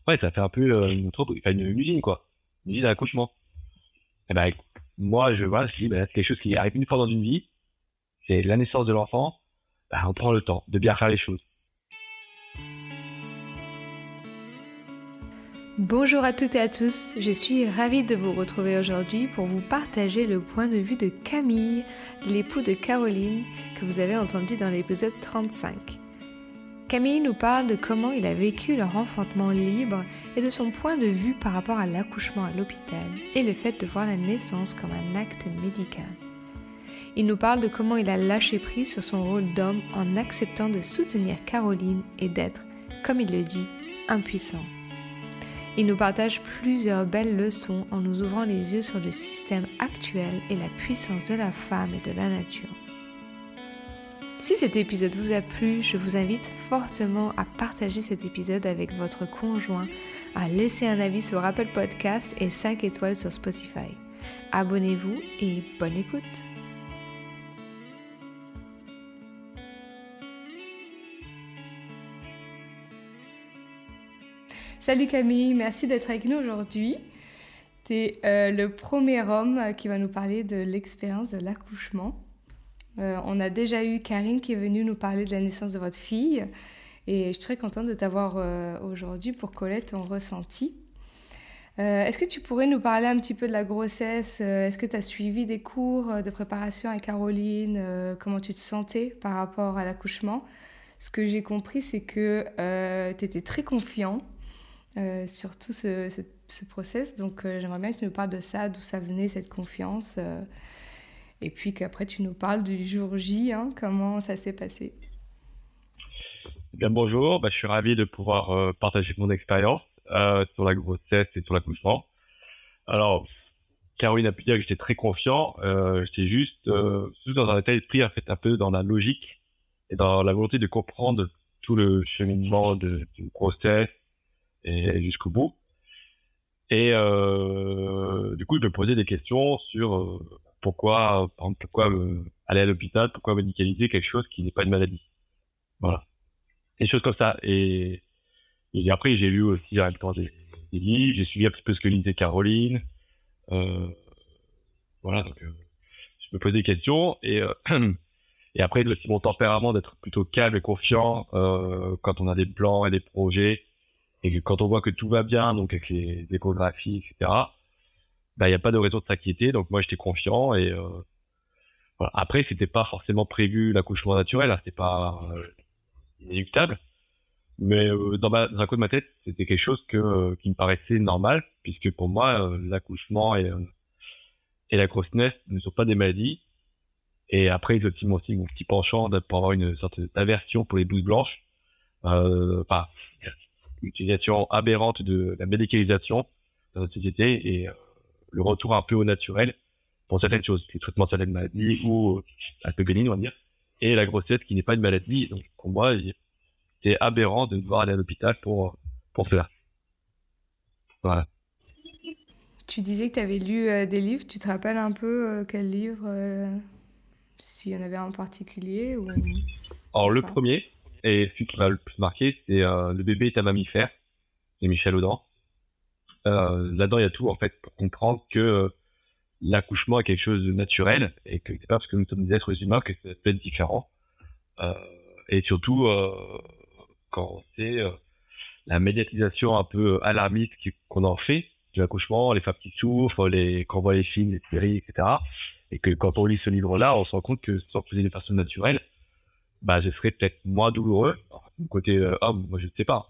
Ouais, ça fait un peu une usine, quoi. Une usine à l'accouchement. Et ben, moi, voilà, je dis, c'est quelque chose qui arrive une fois dans une vie, c'est la naissance de l'enfant. Bah, on prend le temps de bien faire les choses. Bonjour à toutes et à tous, je suis ravie de vous retrouver aujourd'hui pour vous partager le point de vue de Camille, l'époux de Caroline, que vous avez entendu dans l'épisode 35. Camille nous parle de comment il a vécu leur enfantement libre et de son point de vue par rapport à l'accouchement à l'hôpital et le fait de voir la naissance comme un acte médical. Il nous parle de comment il a lâché prise sur son rôle d'homme en acceptant de soutenir Caroline et d'être, comme il le dit, impuissant. Il nous partage plusieurs belles leçons en nous ouvrant les yeux sur le système actuel et la puissance de la femme et de la nature. Si cet épisode vous a plu, je vous invite fortement à partager cet épisode avec votre conjoint, à laisser un avis sur Apple Podcast et 5 étoiles sur Spotify. Abonnez-vous et bonne écoute! Salut Camille, merci d'être avec nous aujourd'hui. Tu es le premier homme qui va nous parler de l'expérience de l'accouchement. On a déjà eu Karine qui est venue nous parler de la naissance de votre fille et je suis très contente de t'avoir aujourd'hui pour connaître ton ressenti. Est-ce que tu pourrais nous parler un petit peu de la grossesse? Est-ce que tu as suivi des cours de préparation avec Caroline? Comment tu te sentais par rapport à l'accouchement? Ce que j'ai compris, c'est que tu étais très confiant sur tout ce process. Donc, j'aimerais bien que tu nous parles de ça, d'où ça venait, cette confiance. Et puis qu'après, tu nous parles du jour J, hein, comment ça s'est passé. Bien, bonjour, je suis ravi de pouvoir partager mon expérience sur la grossesse et sur l'accouchement. Alors, Caroline a pu dire que j'étais très confiant, j'étais juste dans un état d'esprit, en fait, un peu dans la logique et dans la volonté de comprendre tout le cheminement du process et jusqu'au bout. Et du coup, je me posais des questions sur pourquoi, par exemple, pourquoi aller à l'hôpital, pourquoi médicaliser quelque chose qui n'est pas une maladie. Voilà. Des choses comme ça. Et après, j'ai lu aussi en même temps des livres, j'ai suivi un petit peu ce que lisait Caroline. Euh, voilà, donc je me posais des questions et après, il y a aussi mon tempérament d'être plutôt calme et confiant quand on a des plans et des projets et que quand on voit que tout va bien, donc avec les échographies, etc. Il n'y a pas de raison de s'inquiéter. Donc moi, j'étais confiant et voilà. Après, c'était pas forcément prévu l'accouchement naturel, hein, c'était pas inéluctable. Mais dans un coin de ma tête, c'était quelque chose qui me paraissait normal, puisque pour moi, l'accouchement et la grossesse ne sont pas des maladies. Et après, ils ont aussi mon petit penchant pour avoir une sorte d'aversion pour les blouses blanches, enfin, l'utilisation aberrante de la médicalisation dans notre société et le retour un peu au naturel pour certaines choses, les traitements de certaines maladies ou un peu bénignes, on va dire, et la grossesse qui n'est pas une maladie. Donc pour moi, c'est aberrant de devoir aller à l'hôpital pour cela. Voilà. Tu disais que tu avais lu des livres. Tu te rappelles un peu quel livre, s'il y en avait un en particulier Alors, ou le pas? premier, et celui qui m'a le plus marqué, c'est Le bébé est un mammifère, de Michel Audin. Là-dedans, il y a tout, en fait, pour comprendre que l'accouchement est quelque chose de naturel et que c'est pas parce que nous sommes des êtres humains que ça peut être différent. Euh, et surtout, quand c'est la médiatisation un peu alarmiste qu'on en fait de l'accouchement, les femmes qui souffrent, quand on voit les films, les séries, etc. Et que quand on lit ce livre-là, on se rend compte que sans poser des personnes naturelles, je serais peut-être moins douloureux. Alors, du côté homme, moi je ne sais pas,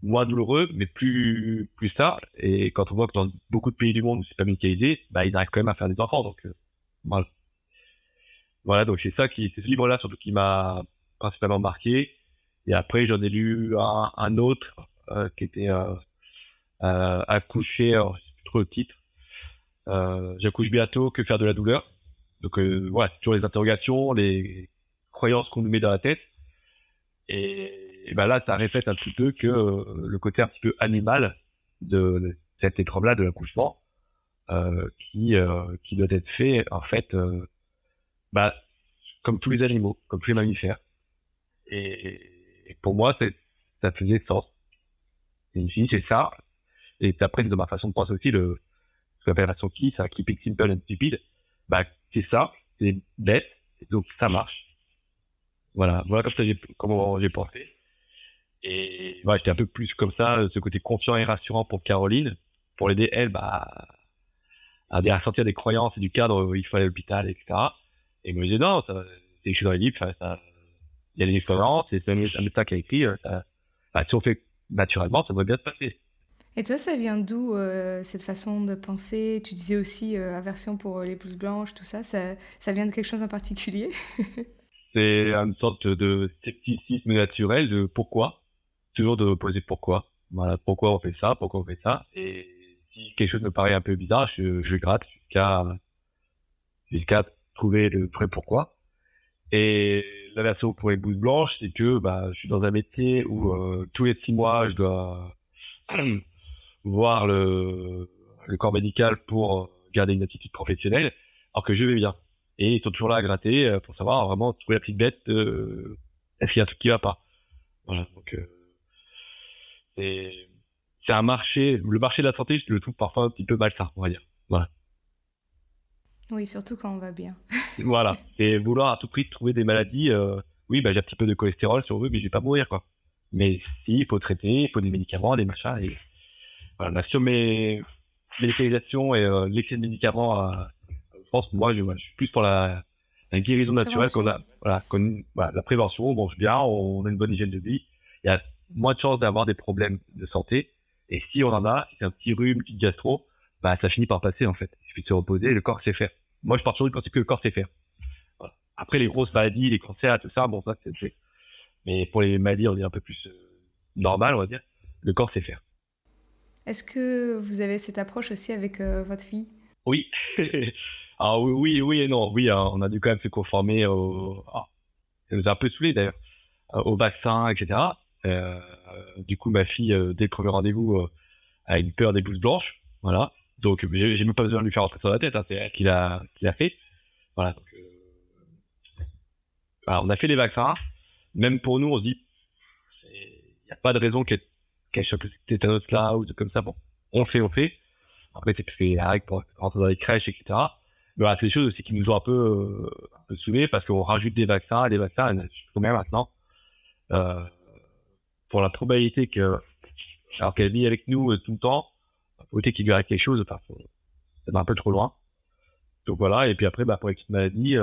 moins douloureux, mais plus ça. Et quand on voit que dans beaucoup de pays du monde où c'est pas médicalisé, ils arrivent quand même à faire des enfants. Donc voilà. Voilà, donc c'est ce livre-là surtout qui m'a principalement marqué. Et après j'en ai lu un autre qui était accoucher, alors je sais plus trop le titre. J'accouche bientôt, que faire de la douleur. Donc voilà, toujours les interrogations, les croyances qu'on nous met dans la tête. Et là, ça reflète un petit peu que le côté un petit peu animal de cette épreuve-là de l'accouchement, qui doit être fait en fait, bah, comme tous les animaux, comme tous les mammifères. Et pour moi, ça faisait sens. C'est une fille, c'est ça. Et après, de ma façon de penser aussi, ce qu'on appelle la façon qui, ça, keep it simple and stupid, bah, c'est ça, c'est bête, donc ça marche. Voilà comme ça, comment j'ai pensé. Et ouais, j'étais un peu plus comme ça, ce côté confiant et rassurant pour Caroline, pour l'aider, elle, bah, à sortir des croyances et du cadre où il faut aller à l'hôpital, etc. Et il me disait, non, ça, c'est écrit dans les livres, il y a des expériences, et c'est un médecin qui a écrit, si on fait naturellement, ça devrait bien se passer. Et toi, ça vient d'où cette façon de penser? Tu disais aussi aversion pour les blouses blanches, tout ça. Ça vient de quelque chose en particulier? C'est une sorte de scepticisme naturel de pourquoi, toujours de poser pourquoi. Voilà, pourquoi on fait ça, pourquoi on fait ça. Et si quelque chose me paraît un peu bizarre, je gratte jusqu'à trouver le vrai pourquoi. Et la version pour les blouses blanches, c'est que bah, je suis dans un métier où tous les 6 mois, je dois voir le corps médical pour garder une attitude professionnelle, alors que je vais bien. Et ils sont toujours là à gratter pour savoir vraiment trouver la petite bête, est-ce qu'il y a un truc qui va pas. Voilà, donc c'est c'est un marché, le marché de la santé, je le trouve parfois un petit peu malsain, on va dire. Voilà. Oui, surtout quand on va bien. Voilà. Et vouloir à tout prix trouver des maladies, oui, bah, j'ai un petit peu de cholestérol si on veut, mais je vais pas mourir, quoi. Mais si, il faut traiter, il faut des médicaments, des machins, et voilà. Bah, sur mes médicalisations et l'excès de médicaments, je pense que moi, voilà, je suis plus pour la guérison naturelle qu'on Prévention. a, voilà, voilà, la prévention, on mange bien, on a une bonne hygiène de vie, il y a moins de chances d'avoir des problèmes de santé, et si on en a, si c'est un petit rhume, une petite gastro, bah, ça finit par passer, en fait. Il suffit de se reposer, le corps sait faire. Moi, je pars toujours du principe que le corps sait faire. Voilà. Après, les grosses maladies, les cancers, tout ça, bon, ça, mais pour les maladies, on est un peu plus normales, on va dire, le corps sait faire. Est-ce que vous avez cette approche aussi avec votre fille? Oui. Ah oui, oui, oui et non. Oui, on a dû quand même se conformer ça nous a un peu saoulé d'ailleurs, au vaccin, etc. Du coup, ma fille, dès le premier rendez-vous, a une peur des blouses blanches. Voilà. Donc, j'ai même pas besoin de lui faire rentrer sur la tête, hein, c'est elle qui l'a fait. Voilà. Donc, voilà, on a fait les vaccins. Même pour nous, on se dit, il n'y a pas de raison qu'elle chope le tétanos là ou des trucs comme ça. Bon, on fait. Après, c'est parce qu'il y a règles pour rentrer dans les crèches, etc. Mais voilà, c'est des choses aussi qui nous ont un peu saoulés parce qu'on rajoute des vaccins, et des vaccins, il y en a combien maintenant? Euh, pour la probabilité alors qu'elle vit avec nous tout le temps, la probabilité qu'il lui arrive quelque chose, enfin, ça va un peu trop loin. Donc voilà, et puis après, bah, pour les petites maladies,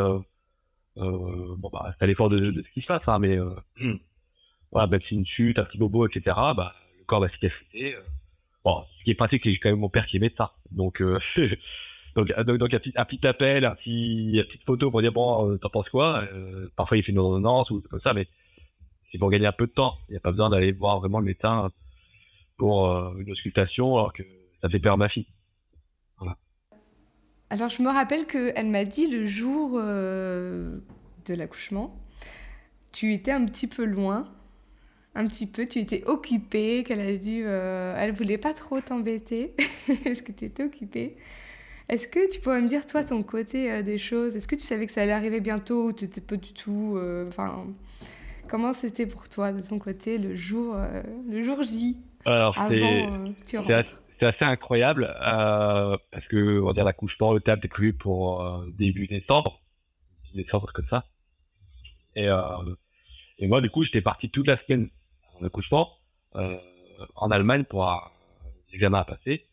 bon, bah, c'est à l'effort de ce qui se passe, hein, mais voilà, même si une chute, un petit bobo, etc., bah, le corps va cicatriser. Bon, ce qui est pratique, c'est quand même mon père qui est médecin. Donc, donc un petit appel, une petite photo pour dire, bon, t'en penses quoi? Parfois, il fait une ordonnance ou comme ça, mais c'est pour gagner un peu de temps. Il n'y a pas besoin d'aller voir vraiment le médecin pour une auscultation, alors que ça fait peur à ma fille. Voilà. Alors, je me rappelle qu'elle m'a dit le jour de l'accouchement, tu étais un petit peu loin, un petit peu, tu étais occupée, qu'elle a dû... elle voulait pas trop t'embêter, parce que tu étais occupée. Est-ce que tu pourrais me dire, toi, ton côté des choses? Est-ce que tu savais que ça allait arriver bientôt ou tu n'étais pas du tout... Enfin, comment c'était pour toi, de ton côté, le jour J, Alors, avant que tu rentres? c'est assez incroyable, parce que, on va dire, l'accouchement, le terme est prévu pour début décembre, décembre comme ça. Et, euh, et moi, du coup, j'étais parti toute la semaine en accouchement, euh, en Allemagne pour un examen à passer.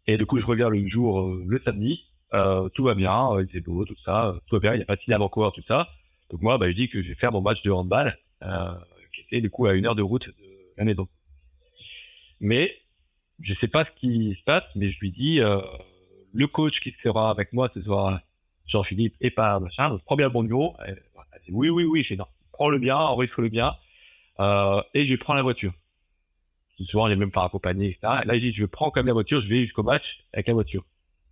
Et du coup, je reviens le samedi, tout va bien, il fait beau, tout ça, tout va bien, il n'y a pas de signe avant-coureur, tout ça. Donc moi, bah, je dis que je vais faire mon match de handball, qui était du coup à 1 heure de route de la maison. Mais je sais pas ce qui se passe, mais je lui dis, le coach qui sera avec moi ce soir, Jean-Philippe et pas machin, donc prends bien le bon numéro. Elle dit oui, oui, oui, je dis non, prends-le bien, enregistre-le bien, et je prends la voiture. Souvent, il n'est même pas accompagné, etc. Là, je dis, je prends quand même la voiture, je vais jusqu'au match avec la voiture.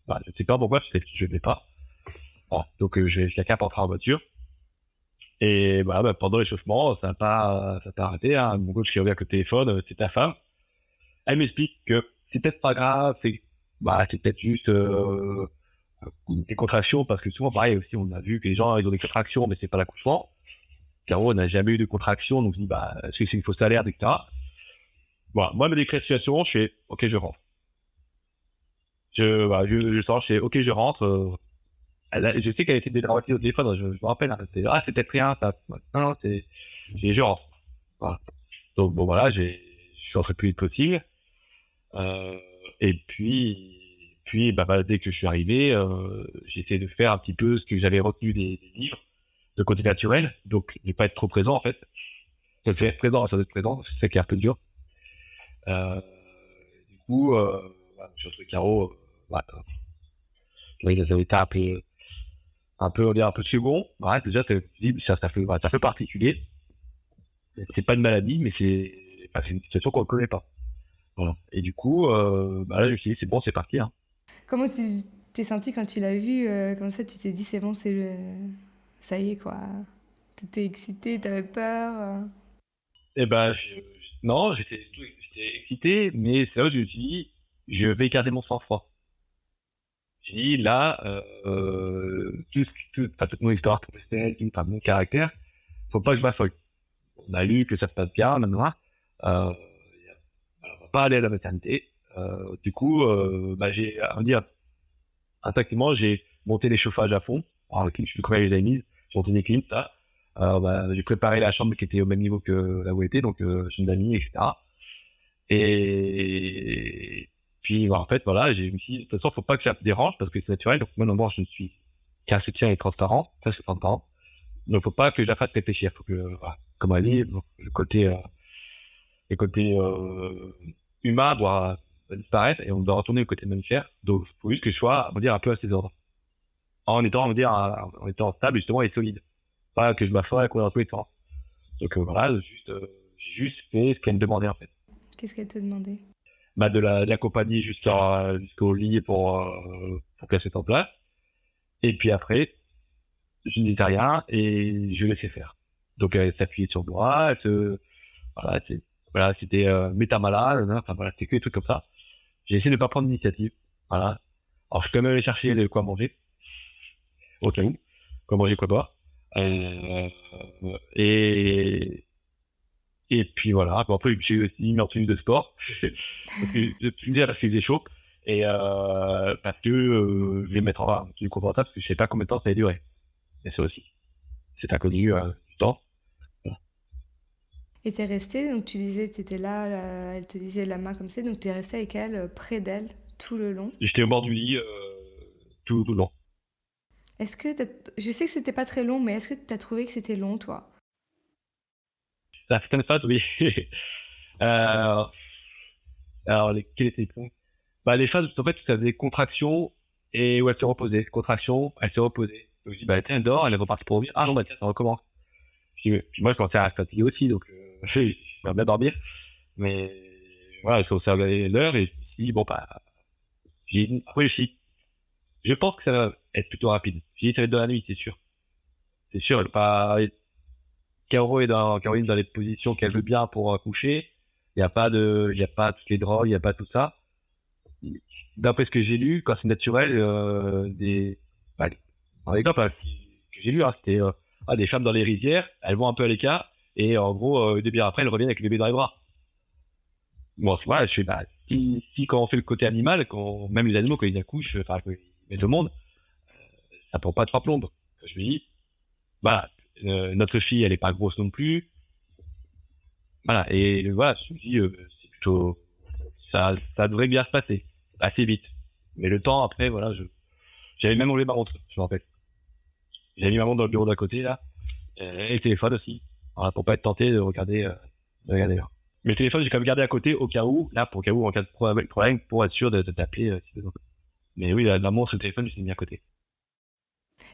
Voilà, je sais pas pourquoi, je ne vais pas. Bon, donc, chacun portera en voiture. Et voilà, bah, pendant l'échauffement, ça n'a pas arrêté, hein. Mon coach qui revient avec le téléphone, c'est ta femme. Elle m'explique que c'est peut-être pas grave, c'est peut-être juste des contractions, parce que souvent, pareil, aussi, on a vu que les gens, ils ont des contractions, mais c'est pas l'accouchement. Caro n'a jamais eu de contractions, donc je dis, bah, est-ce que c'est une fausse alerte, etc. Voilà, moi, me décris la situation, je fais OK, je rentre. Je sors, je fais OK, je rentre. Je sais qu'elle était dédramatisée au téléphone, je me rappelle. Hein, c'est peut-être rien. Ça. Non, non, je rentre. Voilà. Donc, bon, voilà, je suis rentré le plus vite possible. Euh, et puis bah, dès que je suis arrivé, j'ai essayé de faire un petit peu ce que j'avais retenu des livres de côté naturel. Donc, ne pas être trop présent, en fait. C'est être présent, ça doit être présent, c'est ça qui est un peu dur. Euh, du coup, voilà, sur ce carreau, voilà, oui, ça avait été on dirait un peu second. Ouais, déjà, ça fait particulier. C'est pas une maladie, mais c'est une situation qu'on ne connaît pas. Voilà. Et du coup, bah là, je me suis dit, c'est bon, c'est parti. Hein. Comment tu t'es senti quand tu l'as vu comme ça, tu t'es dit c'est bon, ça y est quoi. T'étais excité, t'avais peur. Et ben, non, j'étais excité, mais c'est là où je me suis dit, je vais garder mon sang-froid. J'ai dit, là, toute mon histoire professionnelle, enfin, mon caractère, faut pas que je m'affole. On a lu que ça se passe bien, maintenant. Euh, on va pas aller à la maternité. Du coup, bah, on va dire, instinctivement, j'ai monté les chauffages à fond. Alors, je suis quand les ai mises, j'ai monté les clims, ça. Bah, j'ai préparé la chambre qui était au même niveau que là où elle était, donc chambre d'amis, etc. Et puis, bah, en fait, voilà, je me suis dit, de toute façon, faut pas que ça me dérange parce que c'est naturel. Donc, moi, normalement, je ne suis qu'un soutien et transparent, presque transparent. Donc, faut pas que je la fasse réfléchir. Faut que, voilà, comme elle dit, le côté humain doit disparaître et on doit retourner au côté mammifère. Donc, il faut juste que je sois, on va dire, un peu à ses ordres. En étant, on va dire, en étant stable, justement, et solide. Pas que je m'affole et qu'on dans tous les temps. Donc, voilà, j'ai juste fait ce qu'elle me demandait, en fait. Qu'est-ce qu'elle te demandait? Bah, de l'accompagner jusqu'au lit pour qu'elle se mette en place. Et puis après, je ne disais rien et je laissais faire. Donc, elle s'appuyait sur moi, voilà, voilà, c'était méta-malade, hein, enfin voilà, c'était que des trucs comme ça. J'ai essayé de ne pas prendre d'initiative. Voilà. Alors, je suis quand même allé chercher de quoi manger, au cas où, quoi manger, quoi boire. Euh, et, et puis voilà. Bon, après, j'ai aussi mis en tenue de sport, parce que je me disais parce qu'il faisait chaud, et parce que je vais mettre en tenue confortable, parce que je sais pas combien de temps ça va durer. Et ça aussi, c'est inconnu du temps. Et t'es resté, donc tu disais, t'étais là, elle te disait la main comme ça, donc t'es resté avec elle, près d'elle, tout le long. J'étais au bord du lit tout le long. Je sais que c'était pas très long, mais est-ce que t'as trouvé que c'était long, toi? Certaines phases, oui. Euh, alors, quels étaient les points? Bah, les phases, en fait, ça faisait contraction et où elle se reposait. Contraction, elle se reposait. Donc, je dis, bah, tiens, elle dort, elle est repartie pour revenir. Ah non, bah, tiens, ça recommence. Puis moi, je commençais à fatiguer aussi, donc, je vais bien dormir. Mais, voilà, il faut observer l'heure et je me suis dit, bon, bah, après, je pense que ça va être plutôt rapide. J'ai dit, ça va être dans la nuit, c'est sûr. C'est sûr, elle va pas, Caroline dans les positions qu'elle veut bien pour coucher. Il y a pas toutes les drogues, il y a pas tout ça. D'après ce que j'ai lu, quand c'est naturel, bah, par exemple, que j'ai lu, hein, c'était des femmes dans les rizières, elles vont un peu à l'écart, et en gros, 2 heures après, elles reviennent avec le bébé dans les bras. Bon, voilà, je fais, bah, si quand on fait le côté animal, même les animaux, quand ils accouchent, enfin, quand ils mettent au monde, ça prend pas trois plombes. Je me dis, voilà, notre fille, elle est pas grosse non plus, voilà, et voilà, je me dis, c'est plutôt, ça devrait bien se passer, assez vite. Mais le temps, après, voilà, j'avais même enlevé ma montre, je me rappelle. J'avais mis ma montre dans le bureau d'à côté, là, et le téléphone aussi. Voilà, pour pas être tenté de regarder l'heure. Mais le téléphone, j'ai quand même gardé à côté au cas où, là, pour au cas où, en cas de problème, pour être sûr de t'appeler si besoin. Mais oui, la montre et le téléphone, je les ai mis à côté.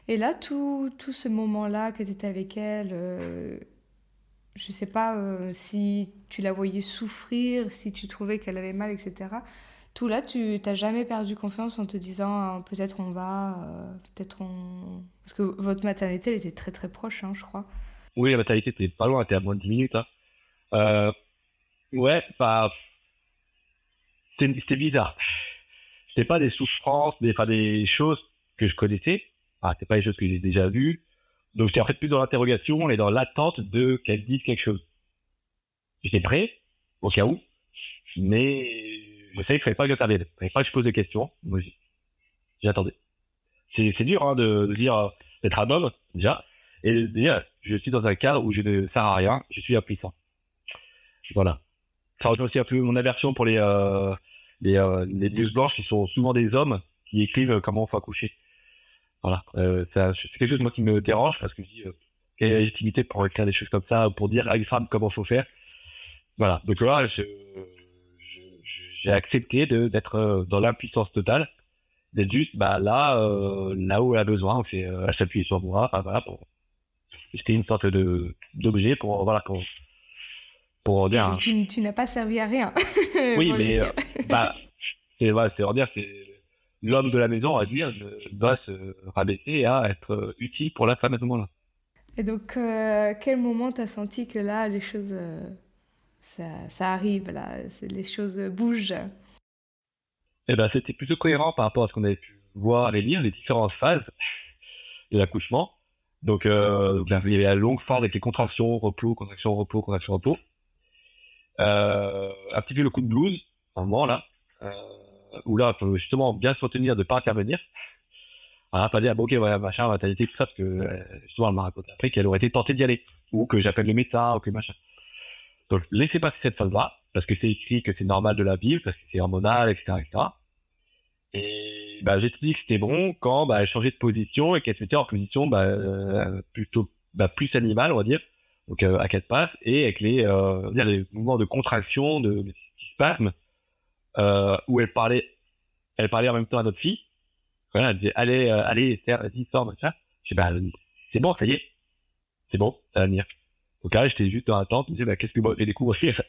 Et là, tout ce moment-là que t'étais avec elle, je sais pas si tu la voyais souffrir, si tu trouvais qu'elle avait mal, etc. Tout là, tu t'as jamais perdu confiance en te disant peut-être on va, peut-être on... Parce que votre maternité, elle était très très proche, hein, je crois. Oui, la maternité, était pas loin, t'es à moins de 10 minutes, hein. Euh, ouais, bah, c'était bizarre. C'était pas des souffrances, enfin, des choses que je connaissais. Ah, c'est pas des choses que j'ai déjà vues. Donc, j'étais en fait plus dans l'interrogation et dans l'attente de qu'elle dise quelque chose. J'étais prêt, au cas où. Mais je savais qu'il fallait pas que j'intervienne. Il fallait pas que je pose des questions. Moi, j'attendais. C'est dur hein, de dire d'être un homme, déjà, et de dire je suis dans un cadre où je ne sers à rien, je suis impuissant. Voilà. Ça rejoint aussi un peu mon aversion pour les news blanches qui sont souvent des hommes qui écrivent comment on faut accoucher. Voilà. C'est quelque chose moi qui me dérange parce que je dis quelle est la légitimité pour écrire des choses comme ça, pour dire à une femme comment faut faire. Voilà. Donc là, j'ai accepté d'être dans l'impuissance totale, d'être juste bah, là où elle a besoin, c'est à s'appuyer sur moi. Enfin, voilà, c'était une sorte de d'objet pour Oui, dire donc tu n'as pas servi à rien, oui, pour le mais dire. bah c'est voilà, c'est on va dire c'est l'homme de la maison à dire doit se rabaisser à être utile pour la femme à ce moment-là. Et donc, quel moment t'as senti que là, les choses, ça arrive, là, les choses bougent? Et ben c'était plutôt cohérent par rapport à ce qu'on avait pu voir et lire les différentes phases de l'accouchement. Donc là, il y avait la longue phase avec les contractions, repos, contractions, repos, contractions, repos. Un petit peu le coup de blues, un moment là, euh, où là, faut justement bien se retenir de ne pas intervenir. Voilà, pas dire, bon, ok, voilà, machin, t'as été tout ça, parce que justement, elle m'a raconté après qu'elle aurait été tentée d'y aller, ou que j'appelle le médecin, ou que machin. Donc, laissez passer cette phase-là, parce que c'est écrit que c'est normal de la vivre, parce que c'est hormonal, etc., etc. Et bah, j'ai dit que c'était bon quand bah, elle changeait de position et qu'elle se mettait en position bah, plutôt bah, plus animale, on va dire, donc à quatre pattes, et avec on va dire, les mouvements de contraction, de petits spasmes, où elle parlait en même temps à notre fille. Voilà, elle disait, allez, allez, Esther, vas-y, sors, machin. Je dis, bah, c'est bon, ça y est, c'est bon, ça va venir. Donc là, j'étais juste dans l'attente, je me disais, bah, qu'est-ce que moi, je vais découvrir?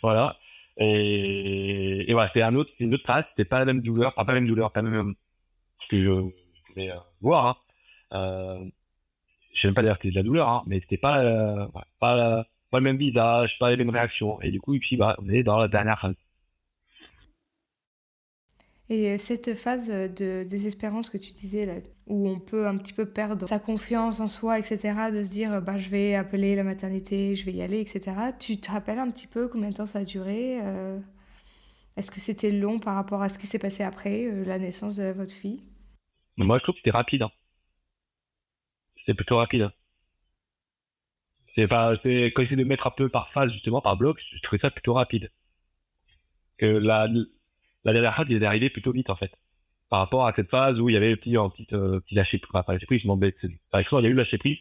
Voilà. Et voilà, c'est une autre phase, c'était pas la même douleur, enfin, pas la même douleur, pas la même, ce que je pouvais voir, hein. Je sais même pas dire que c'était de la douleur, hein, mais c'était pas, ouais, pas le même visage, pas les mêmes réactions. Et du coup, et puis, bah, on est dans la dernière phase. Et cette phase de désespérance que tu disais, là, où on peut un petit peu perdre sa confiance en soi, etc., de se dire, bah, je vais appeler la maternité, je vais y aller, etc., tu te rappelles un petit peu combien de temps ça a duré Est-ce que c'était long par rapport à ce qui s'est passé après la naissance de votre fille? Mais moi, je trouve que c'était rapide, hein. C'était plutôt rapide, hein. C'est pas, c'est, quand j'essaie de mettre un peu par phase, justement, par bloc, je trouvais ça plutôt rapide. Que la dernière phase, il est arrivé plutôt vite, en fait. Par rapport à cette phase où il y avait petit lâcher prise, enfin, pas lâcher prise, je m'en baisse. Par exemple, il y a eu le lâcher prise,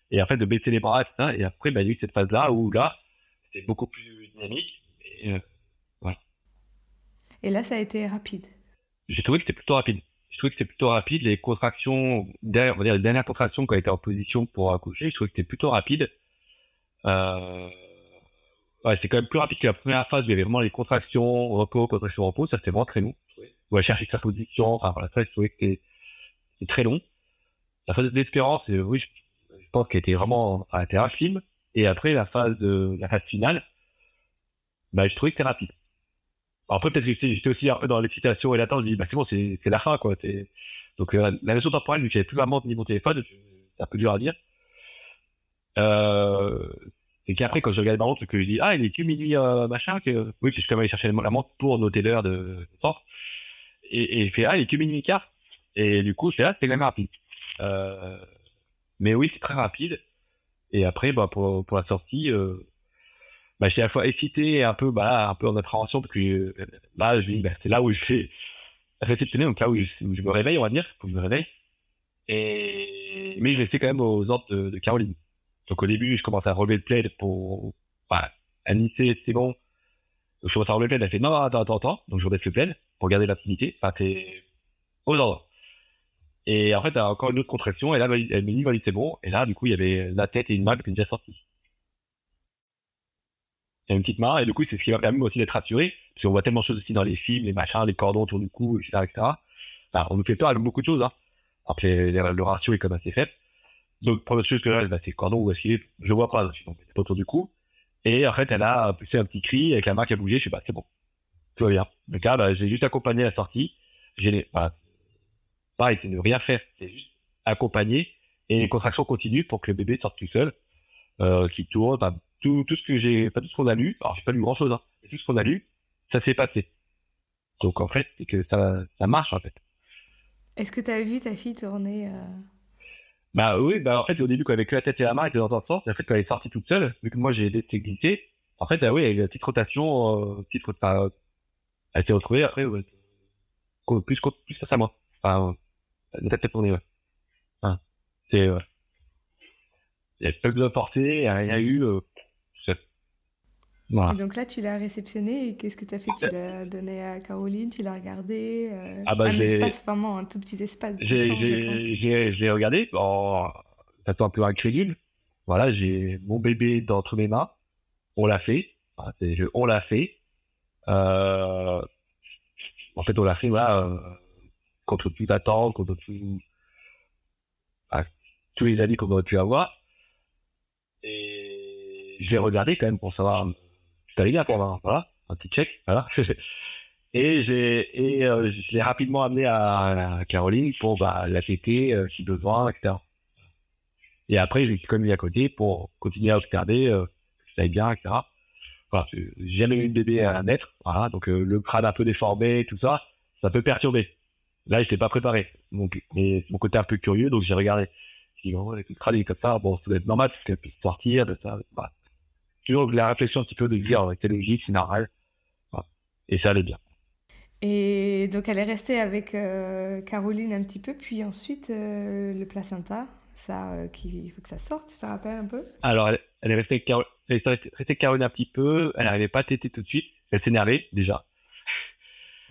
et en fait, de baisser les bras, etc. Et après, bah, il y a eu cette phase-là où, là, c'était beaucoup plus dynamique. Et, voilà. Et là, ça a été rapide. J'ai trouvé que c'était plutôt rapide. Je trouvais que c'était plutôt rapide. Les contractions, derrière, on va dire, les dernières contractions quand elle était en position pour accoucher, je trouvais que c'était plutôt rapide. Euh, ouais, c'est quand même plus rapide que la première phase où il y avait vraiment les contractions, repos. Ça, c'était vraiment très long. Où elle cherchait sa position. Enfin, voilà, ça, je trouvais que c'était très long. La phase d'espérance, oui, je pense qu'elle était vraiment, enfin, elle était un film. Et après, la phase finale, bah, je trouvais que c'était rapide. Alors après, peut-être que j'étais aussi un peu dans l'excitation et l'attente. Je me dis, bah, c'est bon, c'est la fin, quoi. Donc, la notion temporelle, vu que j'avais plus vraiment mis mon téléphone, c'est un peu dur à dire. Euh, et qu'après, quand je regarde ma montre, que je dis, ah, il est que minuit, machin, oui, puis je suis quand même allé chercher la montre pour noter l'heure de temps. Et je fais, ah, il est que minuit et quart. Et du coup, je fais, ah, c'était quand même rapide. Euh, mais oui, c'est très rapide. Et après, bah, pour la sortie, bah, j'étais à la fois excité et un peu, bah, un peu en appréhension, parce que, là, je dis, bah, c'est là où je fais réceptionner, donc là où je me réveille, on va dire, où je me réveille. Mais je restais quand même aux ordres de Caroline. Donc au début, je commence à relever le plaid enfin, Annie, c'est bon. Donc je commence à relever le plaid, elle fait, non, non, attends. Donc je redresse le plaid pour garder l'intimité. Enfin, c'est aux ordres. Et en fait, elle a encore une autre contraction, et là, elle me dit, valide, c'est bon. Et là, du coup, il y avait la tête et une main qui étaient déjà sorties. Il y a une petite main, et du coup, c'est ce qui m'a permis moi aussi d'être rassuré, parce qu'on voit tellement de choses aussi dans les films, les machins, les cordons autour du cou, etc., etc. Enfin, on nous fait peur avec beaucoup de choses, hein. Après, le ratio est comme assez faible. Donc, première chose que là, bah, c'est le cordon où est-ce qu'il est, je vois pas, donc c'est pas autour du cou. Et en fait, elle a poussé un petit cri avec la main qui a bougé, je sais pas, c'est bon, tout va bien. Donc là, bah, j'ai juste accompagné la sortie. Enfin, pareil, c'est ne rien faire, c'est juste accompagner et les contractions continuent pour que le bébé sorte tout seul, qu'il tourne, enfin, tout ce que j'ai, pas tout ce qu'on a lu, alors j'ai pas lu grand chose, hein, mais tout ce qu'on a lu, ça s'est passé. Donc en fait, c'est que ça marche en fait. Est-ce que tu as vu ta fille tourner Bah oui, bah en fait au début quand elle avait que la tête et la main, elle était dans un sens, et en fait quand elle est sortie toute seule, vu que moi j'ai des techniques, en fait ah oui, il y a eu une petite rotation, enfin, elle s'est retrouvée après ouais, plus face à moi. Enfin, la tête est tournée, ouais. Enfin, ouais. Il y a pas eu besoin de forcer, il y a eu, c'est- Et voilà. donc là, tu l'as réceptionné et qu'est-ce que tu as fait? Tu l'as donné à Caroline, tu l'as regardé Ah bah un espace, vraiment un tout petit espace de temps, je pense. j'ai regardé, en façon un peu incrédule. Voilà, j'ai mon bébé entre mes mains, on l'a fait. Voilà, on l'a fait. Euh, En fait, on l'a fait, voilà, contre toute attente, contre enfin, tous les avis qu'on aurait pu avoir. Et j'ai regardé quand même pour savoir si ça allait bien pour moi. Voilà, un petit check, voilà. Je l'ai rapidement amené à Caroline pour bah, la tétée, si besoin, etc. Et après, j'ai quand même mis à côté pour continuer à observer si ça allait bien, etc. Voilà, j'ai jamais eu de bébé à naître, voilà, donc le crâne un peu déformé, tout ça, ça peut perturber. Là, je n'étais pas préparé. Donc, mais mon côté un peu curieux, donc j'ai regardé. J'ai dit, oh, le crâne est comme ça, bon, ça doit être normal, parce qu'elle puisse sortir, de ça. Voilà. Toujours la réflexion un petit peu de dire, c'est logique, c'est normal. Voilà. Et ça allait bien. Et donc elle est restée avec Caroline un petit peu, puis ensuite le placenta, ça, il faut que ça sorte, tu te rappelles un peu? Alors, elle est restée avec elle est restée avec Caroline un petit peu, elle n'arrivait pas à téter tout de suite, elle s'énervait, déjà.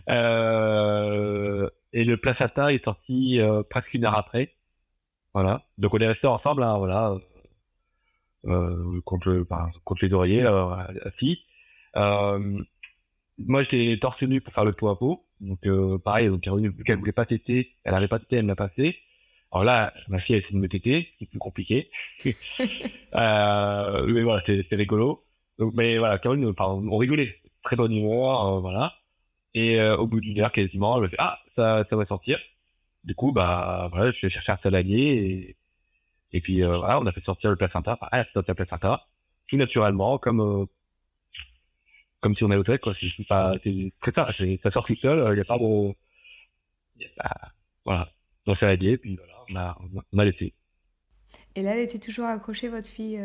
Et le placenta est sorti presque une heure après. Voilà. Donc on est restés ensemble, hein, voilà, contre les oreillers, assis. Euh, Moi, j'étais torse nu pour faire le pot à pot. Donc pareil, donc Caroline, vu qu'elle voulait pas téter, elle avait pas tété, elle me l'a passé. Alors là, ma fille a essayé de me téter, c'est plus compliqué. Mais voilà, c'est rigolo. Donc, mais voilà, Caroline, on rigolait. Très bon humour, voilà. Et au bout d'une heure quasiment, elle me fait, ah, ça va sortir. Du coup, bah, voilà, je vais chercher un saladier et puis, voilà, on a fait sortir le placenta. Enfin, elle a fait sortir le placenta. Tout naturellement, comme si on avait fait, quoi. C'est pas, c'est très ça, ça sort tout seul, il n'y a pas bon, y a pas- voilà. Dans le saladier, puis voilà, on a laissé. Et là, elle était toujours accrochée, votre fille,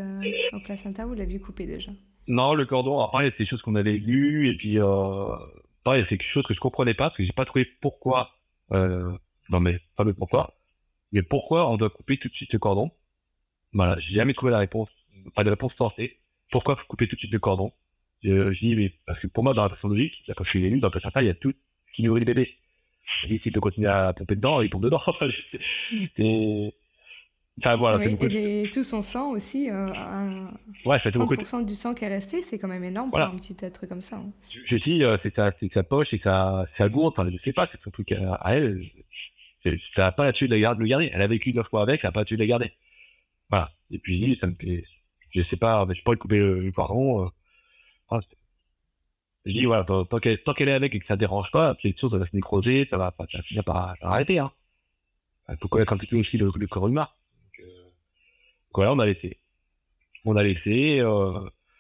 au placenta, ou vous l'aviez coupé déjà? Non, le cordon, après, c'est des choses qu'on avait lues, et puis, pareil, c'est quelque chose que je comprenais pas, parce que j'ai pas trouvé pourquoi, non mais, pas le pourquoi, mais pourquoi on doit couper tout de suite le cordon. Voilà, j'ai jamais trouvé la réponse, pas de réponse sensée. Pourquoi faut couper tout de suite le cordon? Je dis, mais parce que pour moi, dans la façon logique, quand je suis élu, dans le placenta, il y a tout qui nourrit le bébé. Et si tu continues à pomper dedans, il pompe dedans. C'est- Enfin, voilà, c'est Oui, beaucoup. et tout son sang aussi, Ouais, ça fait beaucoup. 30% du sang qui est resté, c'est quand même énorme pour un Voilà. petit être comme ça, hein. Je dis, c'est que sa poche, c'est que ça gourde, enfin, je sais pas, c'est son truc à elle. Ça n'a pas là-dessus de le garder. Elle a vécu 9 mois avec, ça n'a pas là-dessus de la garder. Voilà. Et puis, je dis, ça me fait, je sais pas, mais je pourrais couper le cordon. Ah, je dis, voilà, tant qu'elle est avec et que ça dérange pas, puis les choses, ça va se nécroser, ça va finir par arrêter, hein. Il faut connaître un petit peu aussi le corps humain. Donc, voilà, on a laissé,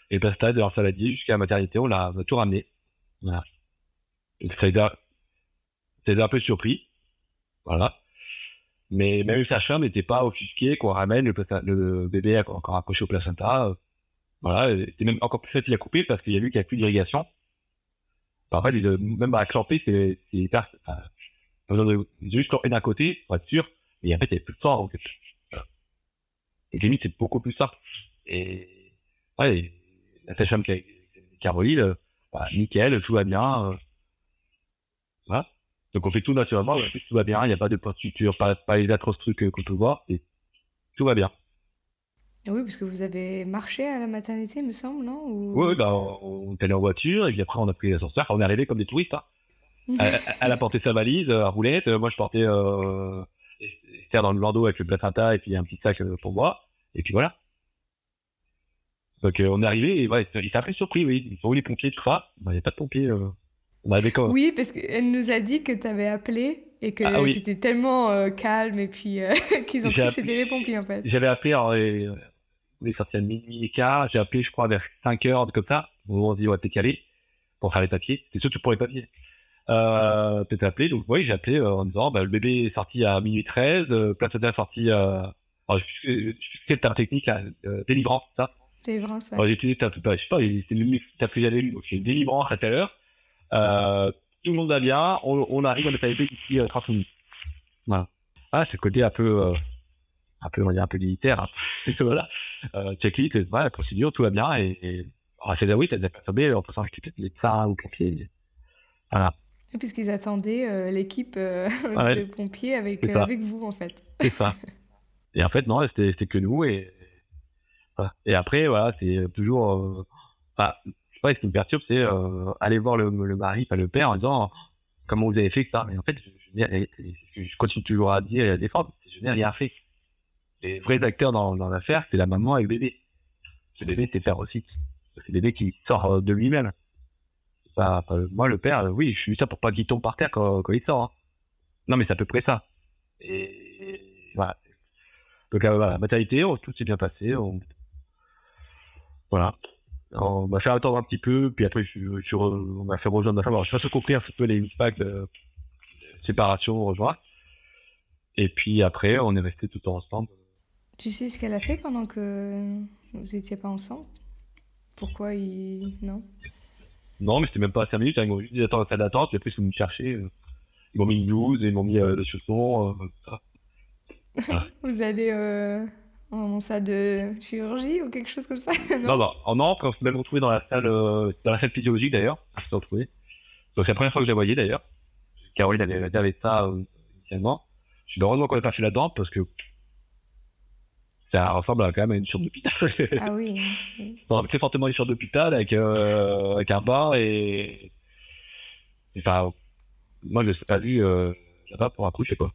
et basta, de leur saladier jusqu'à la maternité, on a tout ramené. Voilà. Donc, ça a été un peu surpris. Voilà. Mais même sa femme n'était pas offusquée qu'on ramène le bébé encore accroché au placenta. Voilà. C'était même encore plus facile à couper parce qu'il y a vu qu'il n'y a plus d'irrigation. Parfois, même à clamper, c'est hyper, enfin, pas besoin de juste clamper d'un côté, pour être sûr. Et en fait, il y a plus de sang. Donc, et limite, c'est beaucoup plus simple. Et, ouais, et la sage-femme Caroline, bah, nickel, tout va bien. Voilà. Donc on fait tout naturellement, ouais, tout va bien, il n'y a pas de points de suture, pas les atroces trucs qu'on peut voir, et tout va bien. Oui, parce que vous avez marché à la maternité, me semble, non? Oui, oui, Ou... bah, on est allé en voiture, et puis après on a pris l'ascenseur, on est arrivé comme des touristes, hein. Elle a porté sa valise, à roulette, moi je portais Esther dans le landau avec le placenta et puis un petit sac pour moi, et puis voilà. Donc on est arrivé, et ouais, il s'est un peu surpris, oui, ils sont où les pompiers, tout ça, bah, il n'y a pas de pompiers, on avait quand. Oui, parce qu'elle nous a dit que tu avais appelé et Ah que tu oui, étais tellement calme et puis qu'ils ont j'ai cru que appelé, c'était les pompiers en fait. j'avais appelé, alors, on est sorti à minuit et quart, j'ai appelé je crois vers 5 heures, comme ça, on se dit on va peut-être y aller. pour faire les papiers. C'est surtout pour les papiers. Peut-être appelé, donc oui, j'ai appelé en disant, le bébé est sorti à minuit 13, placenta est sorti à... Alors, je sais plus quel terme technique, là, délivrance, ça. Délivrance, ouais. Alors, j'ai utilisé, je sais pas, c'est le t'as plus j'avais lu, donc j'ai délivrance à telle heure. Euh, Tout le monde va bien, on arrive, on est arrivé d'ici 30 minutes. Voilà. Ah, c'est le côté on va dire un peu militaire, hein. C'est que voilà. Checklist, voilà, la procédure, tout va bien, alors, c'est là, oui, t'as déjà perturbé, en passant avec les médecins ou pompiers. Voilà. Et puisqu'ils attendaient l'équipe Ouais, de pompiers c'est ça, avec vous, en fait. c'est ça. Et en fait, non, c'était que nous, et voilà. Et après, voilà, c'est toujours, enfin, je sais pas, ce qui me perturbe, c'est aller voir le mari, pas le père, en disant comment vous avez fait, ça. Mais en fait, je continue toujours à dire et à défendre, je n'ai rien fait. Les vrais acteurs dans l'affaire, c'est la maman et le bébé. Le bébé, c'est le père aussi. C'est le bébé qui sort de lui-même. Moi, le père, oui, je suis ça pour pas qu'il tombe par terre quand il sort, hein. Non, mais c'est à peu près ça. Voilà. Donc, voilà, maternité, tout s'est bien passé. Voilà. On m'a fait attendre un petit peu, puis après, on m'a fait rejoindre ma femme. Alors, je fasse compris un petit peu les impacts de séparation, rejoint. Et puis après, on est resté tout le temps ensemble. Tu sais ce qu'elle a fait pendant que vous étiez pas ensemble? Pourquoi il... Non? Non, mais c'était même pas 5 minutes, hein. Ils m'ont juste dit d'attendre la salle d'attente, puis après, ils sont venus me chercher. Ils m'ont mis une blouse, et ils m'ont mis le chausson, ça. Voilà. Vous allez en salle de chirurgie ou quelque chose comme ça? Non, Non? non, en an, on s'est même retrouvé dans la salle physiologique d'ailleurs. On s'est retrouvés. Donc c'est la première fois que je la voyais d'ailleurs. Caroline avait réservé ça initialement. Je suis heureusement qu'on est passé là-dedans parce que ça ressemble quand même à une chambre d'hôpital. Ah oui. Non, c'est fortement une chambre d'hôpital avec un bar et pas, moi je ne l'ai pas vu là-bas pour un coup, c'est quoi.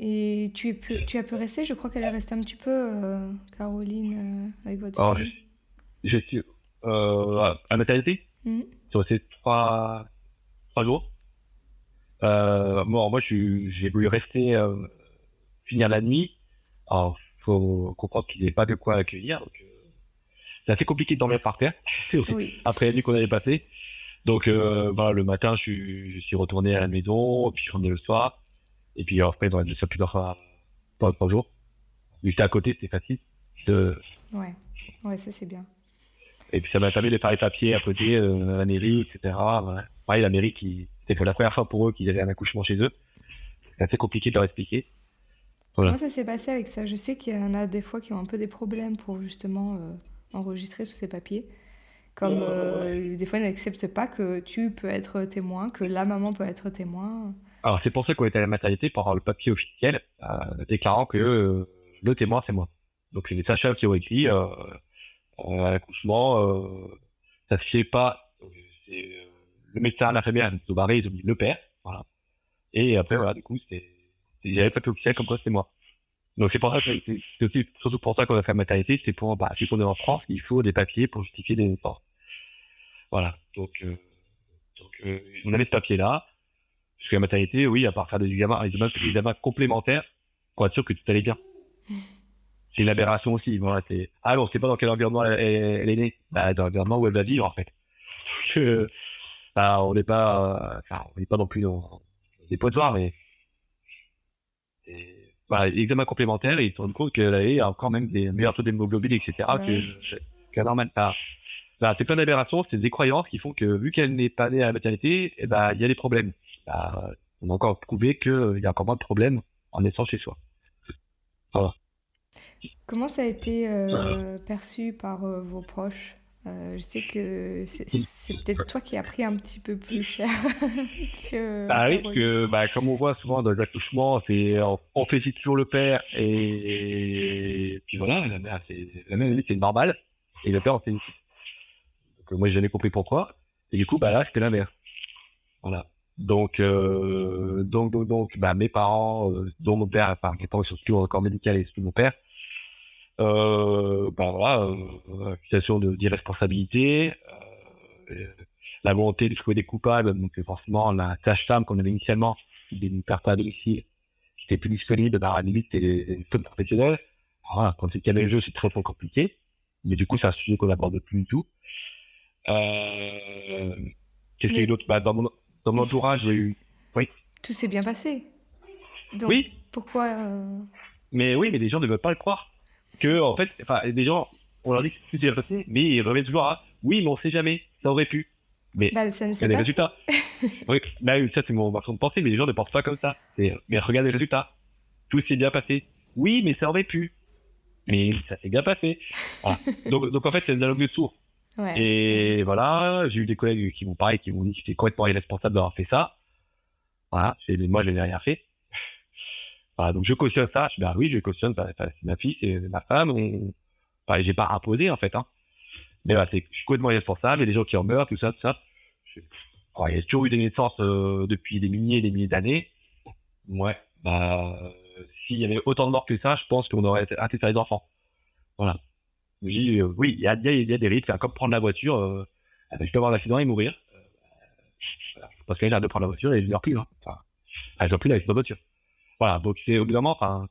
Et tu as pu rester, je crois qu'elle est restée un petit peu, Caroline, avec votre Alors fille. je suis à la maternité, Mhm. sur ces 3 jours. Moi j'ai voulu rester finir la nuit. Alors faut comprendre qu'il n'y ait pas de quoi accueillir. Donc, c'est assez compliqué de dormir par terre Oui. après la nuit qu'on avait passée. Donc voilà, le matin, je suis retourné à la maison, puis je suis revenu le soir. Et puis après, dans les plusieurs fois, pendant 3 jours. Vu que j'étais à côté, c'était facile. De... Ouais. Ouais, ça c'est bien. Et puis ça m'a permis de faire les papiers à côté, à la mairie, etc. Voilà. Pareil, la mairie c'était pour la première fois pour eux qu'ils avaient un accouchement chez eux. C'est assez compliqué de leur expliquer. Comment Voilà. ça s'est passé avec ça? Je sais qu'il y en a des fois qui ont un peu des problèmes pour justement enregistrer tous ces papiers. Comme des fois, ils n'acceptent pas que tu peux être témoin, que la maman peut être témoin. Alors c'est pour ça qu'on était à la maternité pour avoir le papier officiel déclarant que le témoin, c'est moi. Donc c'est les sages-femmes qui ont écrit à l'accouchement, ça se fait pas. C'est, le médecin, l'infirmière, ils ont barré, ils ont mis le père, voilà. Et après, voilà, du coup, il y avait pas de officiel comme quoi c'était moi. Donc c'est pour ça que c'est aussi surtout pour ça qu'on a fait la maternité, c'est pour, vu qu'on est en France, il faut des papiers pour justifier des naissances. Voilà. Donc on avait ce papier-là. Parce que la maternité, oui, à part faire des examens complémentaires, pour être sûr que tout allait bien. C'est une aberration aussi. Voilà, ah, on sait pas dans quel environnement elle est née. Bah, dans l'environnement où elle va vivre, en fait. Que, on n'est pas non plus dans des potoirs, mais voilà, examen complémentaire, et ils se rendent compte qu'elle avait encore même des meilleurs taux d'hémoglobine, etc., Bah oui. que normal. C'est plein d'aberrations, c'est des croyances qui font que, vu qu'elle n'est pas née à la maternité, eh ben, il y a des problèmes. On a encore prouvé qu'il y a encore moins de problèmes en naissant chez soi. Voilà. Comment ça a été perçu par vos proches? Je sais que c'est peut-être toi qui as pris un petit peu plus cher que Bah oui, parce Caroline. que comme on voit souvent dans les accouchements, on félicite toujours le père et puis voilà, la mère, la mère limite c'est normal et le père on félicite. Donc moi j'ai jamais compris pourquoi. Et du coup là c'était la mère. Voilà. Donc mes parents, dont mon père, enfin mes parents surtout encore médical et surtout mon père, voilà, situation d'irresponsabilité, euh, la volonté de trouver des coupables, donc forcément la sage-femme qu'on avait initialement, d'une perte à domicile, qui était plus disponible, à la limite, et comme professionnel. Alors, voilà, quand c'est qu'il y a les jeux, c'est très compliqué, mais du coup, c'est un sujet qu'on n'aborde plus du tout. Euh, Qu'est-ce qu'il y a eu Mais d'autre? Bah, dans mon et entourage, j'ai eu. Oui, tout s'est bien passé. Donc oui, pourquoi mais oui, mais les gens ne veulent pas le croire. Que, en fait, enfin, les gens, on leur dit que tout s'est bien passé, mais ils reviennent toujours à oui, mais on sait jamais, ça aurait pu. Mais bah ça ne s'est regarde les pas fait. résultats. Oui, bah, oui, ça, c'est mon façon de penser, mais les gens ne pensent pas comme ça. Mais regarde les résultats. Tout s'est bien passé. Oui, mais ça aurait pu. Mais ça s'est bien passé. Voilà. Donc en fait, c'est un dialogue de sourds. Ouais. Et voilà, j'ai eu des collègues qui m'ont pareil, qui m'ont dit que j'étais complètement irresponsable d'avoir fait ça. Voilà, moi, je n'ai rien fait. Voilà, donc je cautionne ça. Je dis, bah oui, je cautionne, c'est ma fille, c'est ma femme. Enfin, j'ai pas imposé, en fait, hein. Mais voilà, je suis complètement irresponsable. Il y a des gens qui en meurent, tout ça, tout ça. Je- Alors, il y a toujours eu des naissances depuis des milliers d'années. Ouais, bah, s'il y avait autant de morts que ça, je pense qu'on aurait arrêté de faire des enfants. Voilà. Je dis, oui, il y a des risques, c'est comme prendre la voiture. Je peux avoir un accident et mourir. Voilà. Parce qu'elle a de prendre la voiture et je ne dors plus. Hein. Enfin, elle ne dort plus avec ma voiture. Voilà, donc c'est au bout d'un moment, enfin,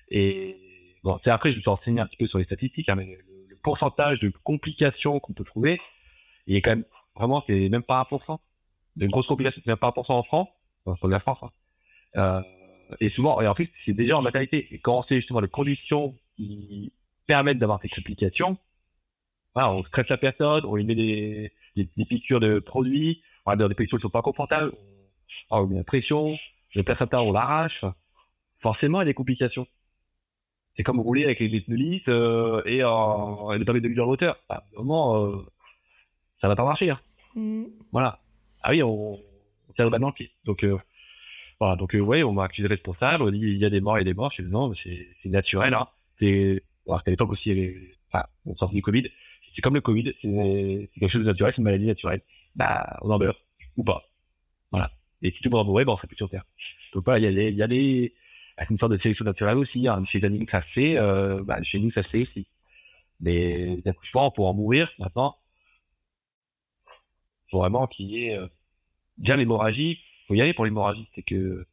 et bon, c'est après, je me suis renseigné un petit peu sur les statistiques, hein, mais le pourcentage de complications qu'on peut trouver, il est quand même, vraiment, c'est même pas 1%. De grosses complications, c'est même pas 1% en France, enfin, sur la France, hein. Euh, et souvent, et en plus, c'est déjà en maternité. Et quand c'est justement les conditions qui permettent d'avoir ces complications, voilà, on stresse la personne, on lui met des piqûres de produits, on va dire des piqûres qui sont pas confortables, on lui met la pression, le placenta, on l'arrache. Enfin, forcément, il y a des complications. C'est comme rouler avec les pneus lisses et ne pas mettre de en hauteur. Enfin, à un moment, ça va pas marcher, hein. Mm. Voilà. Ah oui, on tire le bas dans le pied. Donc, voilà. Donc, ouais, on m'a accusé de responsable. On dit, il y a des morts et des morts. Je dis, non, mais c'est naturel, hein. Bon, c'était à l'époque aussi, enfin, on sort du Covid. C'est comme le Covid. C'est quelque chose de naturel, c'est une maladie naturelle. Bah, on en meurt. Ou pas. Voilà. Et si tout le monde en mourait, bah, on serait plus sur Terre. Donc, voilà, il y a bah, c'est une sorte de sélection naturelle aussi, hein. Chez les animaux, ça se fait, bah, chez nous, ça se fait aussi. Les accouchements, pour en mourir, maintenant, faut vraiment qu'il y ait, déjà l'hémorragie, faut y aller pour l'hémorragie. C'est que,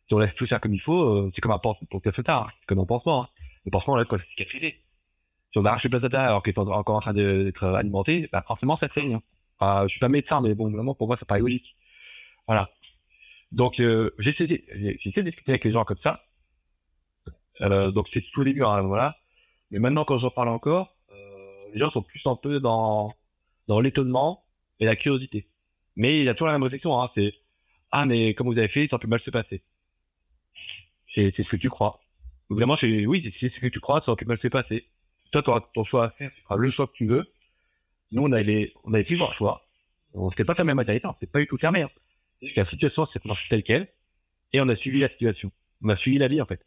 si on laisse tout faire comme il faut, c'est comme un pansement pour le placenta, hein. C'est comme un pansement, hein. Le pansement, là, quand c'est cicatrisé. Si on arrache le placenta alors qu'il est encore en train d'être alimenté, bah, forcément, ça saigne, hein. Enfin, je suis pas médecin, mais bon, vraiment, pour moi, ça paraît logique. Voilà. Donc, j'ai essayé de discuter avec les gens comme ça. Donc, c'est tout au début, hein, voilà. Mais maintenant, quand j'en parle encore, les gens sont plus un peu dans l'étonnement et la curiosité. Mais il y a toujours la même réflexion, hein, c'est ah, mais comme vous avez fait, ça peut mal se passer. C'est ce que tu crois. Donc, vraiment, oui, c'est ce que tu crois, ça peut mal se passer. Toi, tu auras ton choix à faire, tu feras le choix que tu veux. Nous, on avait plusieurs choix. On ne fait pas la même matérialité, on ne s'est pas du tout fermé, hein. C'est juste que la situation s'est marchée telle quelle et on a suivi la situation. On a suivi la vie, en fait.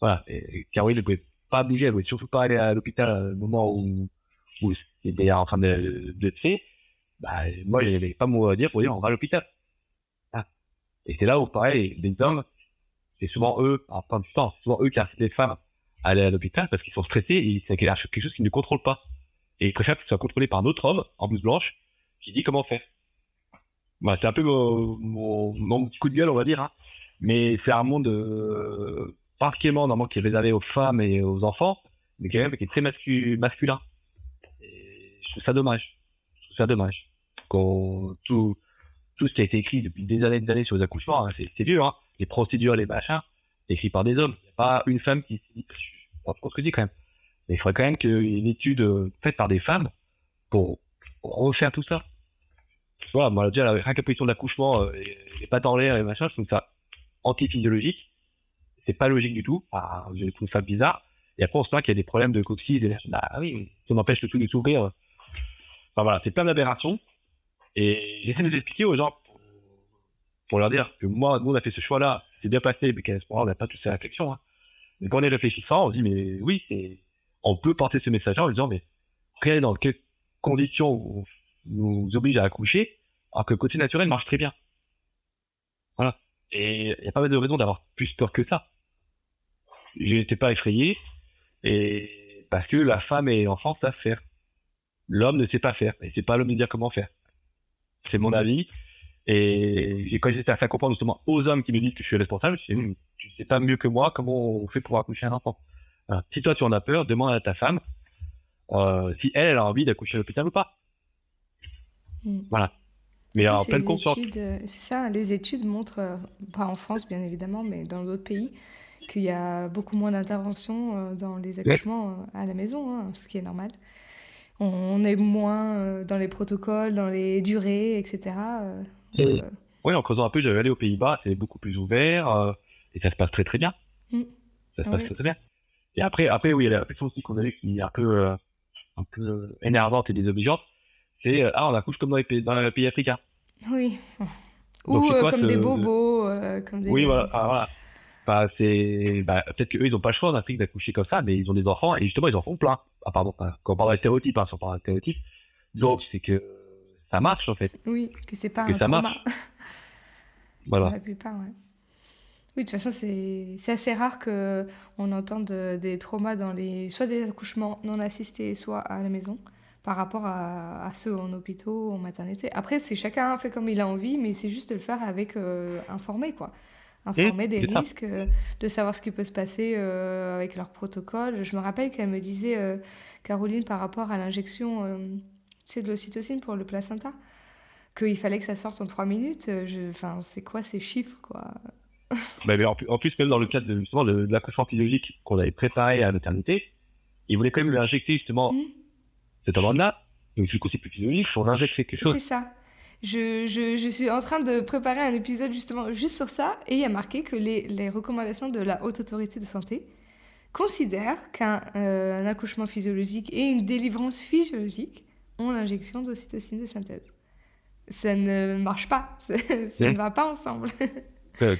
Voilà. Et Caroline ne pouvait pas bouger, elle ne pouvait surtout pas aller à l'hôpital au moment où c'était en train de se faire. Bah, moi, il n'y avait pas mon mot à dire pour dire on va à l'hôpital. Ah. Et c'est là où, pareil, les hommes, c'est souvent eux, en fin de temps, souvent eux qui incitent les femmes à aller à l'hôpital parce qu'ils sont stressés et c'est quelque chose qu'ils ne contrôlent pas. Et ils préfèrent que ce soit contrôlé par un autre homme en blouse blanche qui dit comment faire. Voilà, c'est un peu mon petit coup de gueule, on va dire, hein. Mais c'est un monde particulièrement normalement qui est réservé aux femmes et aux enfants, mais quand même qui est très masculin. Et je trouve ça dommage. Je trouve ça dommage. Tout ce qui a été écrit depuis des années sur les accouchements, hein, c'est vieux, hein. Les procédures, les machins, c'est écrit par des hommes. Il n'y a pas une femme qui se dit, je pense que c'est quand même. Mais il faudrait quand même qu'il y ait une étude faite par des femmes pour, pour refaire tout ça. Tu vois, moi, déjà, la récapitulation de l'accouchement, les pattes en l'air et machin, je trouve ça anti-physiologique. C'est pas logique du tout. Ah, je trouve ça bizarre. Et après, on se plaint qu'il y a des problèmes de coccyx. Bah oui, mais si on empêche le tout de s'ouvrir. Enfin voilà, c'est plein d'aberrations. Et j'essaie de les expliquer aux gens pour leur dire que moi, nous, on a fait ce choix-là, c'est bien passé, mais qu'à ce moment on n'a pas toutes ces réflexions, hein. Mais quand on est réfléchissant, on se dit, mais oui, on peut porter ce message-là en disant, mais regardez dans quelles conditions on nous oblige à accoucher, alors que le côté naturel marche très bien. Voilà. Et il n'y a pas mal de raisons d'avoir plus peur que ça. Je n'étais pas effrayé, et parce que la femme et l'enfant savent faire. L'homme ne sait pas faire, et c'est pas à l'homme de dire comment faire. C'est mon avis. Et quand j'étais à ça comprendre justement aux hommes qui me disent que je suis responsable, je dis, tu sais pas mieux que moi comment on fait pour accoucher un enfant. Voilà. Si toi tu en as peur, demande à ta femme si elle a envie d'accoucher à l'hôpital ou pas. Mm. Voilà. En Mais plus, en pleine les conscience. études, c'est ça, les études montrent, pas en France bien évidemment, mais dans d'autres pays, qu'il y a beaucoup moins d'interventions dans les Ouais. accouchements à la maison, hein, ce qui est normal. On est moins dans les protocoles, dans les durées, etc. Donc, Oui, en creusant un peu, j'avais allé aux Pays-Bas, c'est beaucoup plus ouvert, et ça se passe très très bien. mm, Ça se passe oui, très très bien. Et après, oui, il y a la réflexion aussi qu'on avait qui est un peu énervante et désobligeante, c'est on accouche comme dans les pays africains. oui. Donc Ou c'est quoi comme des ce... bobos, comme Oui, des... voilà, voilà. Bah, peut-être qu'eux, ils ont pas le choix en Afrique d'accoucher comme ça, mais ils ont des enfants et justement, ils en font plein. Ah, pardon, quand on parle de stéréotypes, hein, si on parle de stéréotypes. Donc, c'est que ça marche, en fait. Oui, que c'est pas C'est que un ça trauma marche. pour Voilà. la plupart, ouais. Oui, de toute façon, c'est assez rare que on entende des traumas dans les soit des accouchements non assistés, soit à la maison, par rapport à ceux en hôpitaux, en maternité. Après, c'est chacun fait comme il a envie, mais c'est juste de le faire avec informé, quoi. Informé des C'est ça. risques, de savoir ce qui peut se passer avec leur protocole. Je me rappelle qu'elle me disait, Caroline, par rapport à l'injection, c'est de l'ocytocine pour le placenta, qu'il fallait que ça sorte en 3 minutes. Enfin, c'est quoi ces chiffres, quoi? Mais en plus, même dans le C'est... cadre justement de l'accouchement physiologique qu'on avait préparé à la maternité, ils voulaient quand même lui injecter justement Hmm. cet hormone-là. Donc, du coup, c'est plus physiologique, on injecte quelque chose. C'est ça. Je suis en train de préparer un épisode justement juste sur ça et il y a marqué que les recommandations de la Haute Autorité de Santé considèrent qu'un un accouchement physiologique et une délivrance physiologique ont l'injection d'ocytocine de synthèse. Ça ne marche pas, ça ne Mais, va pas ensemble.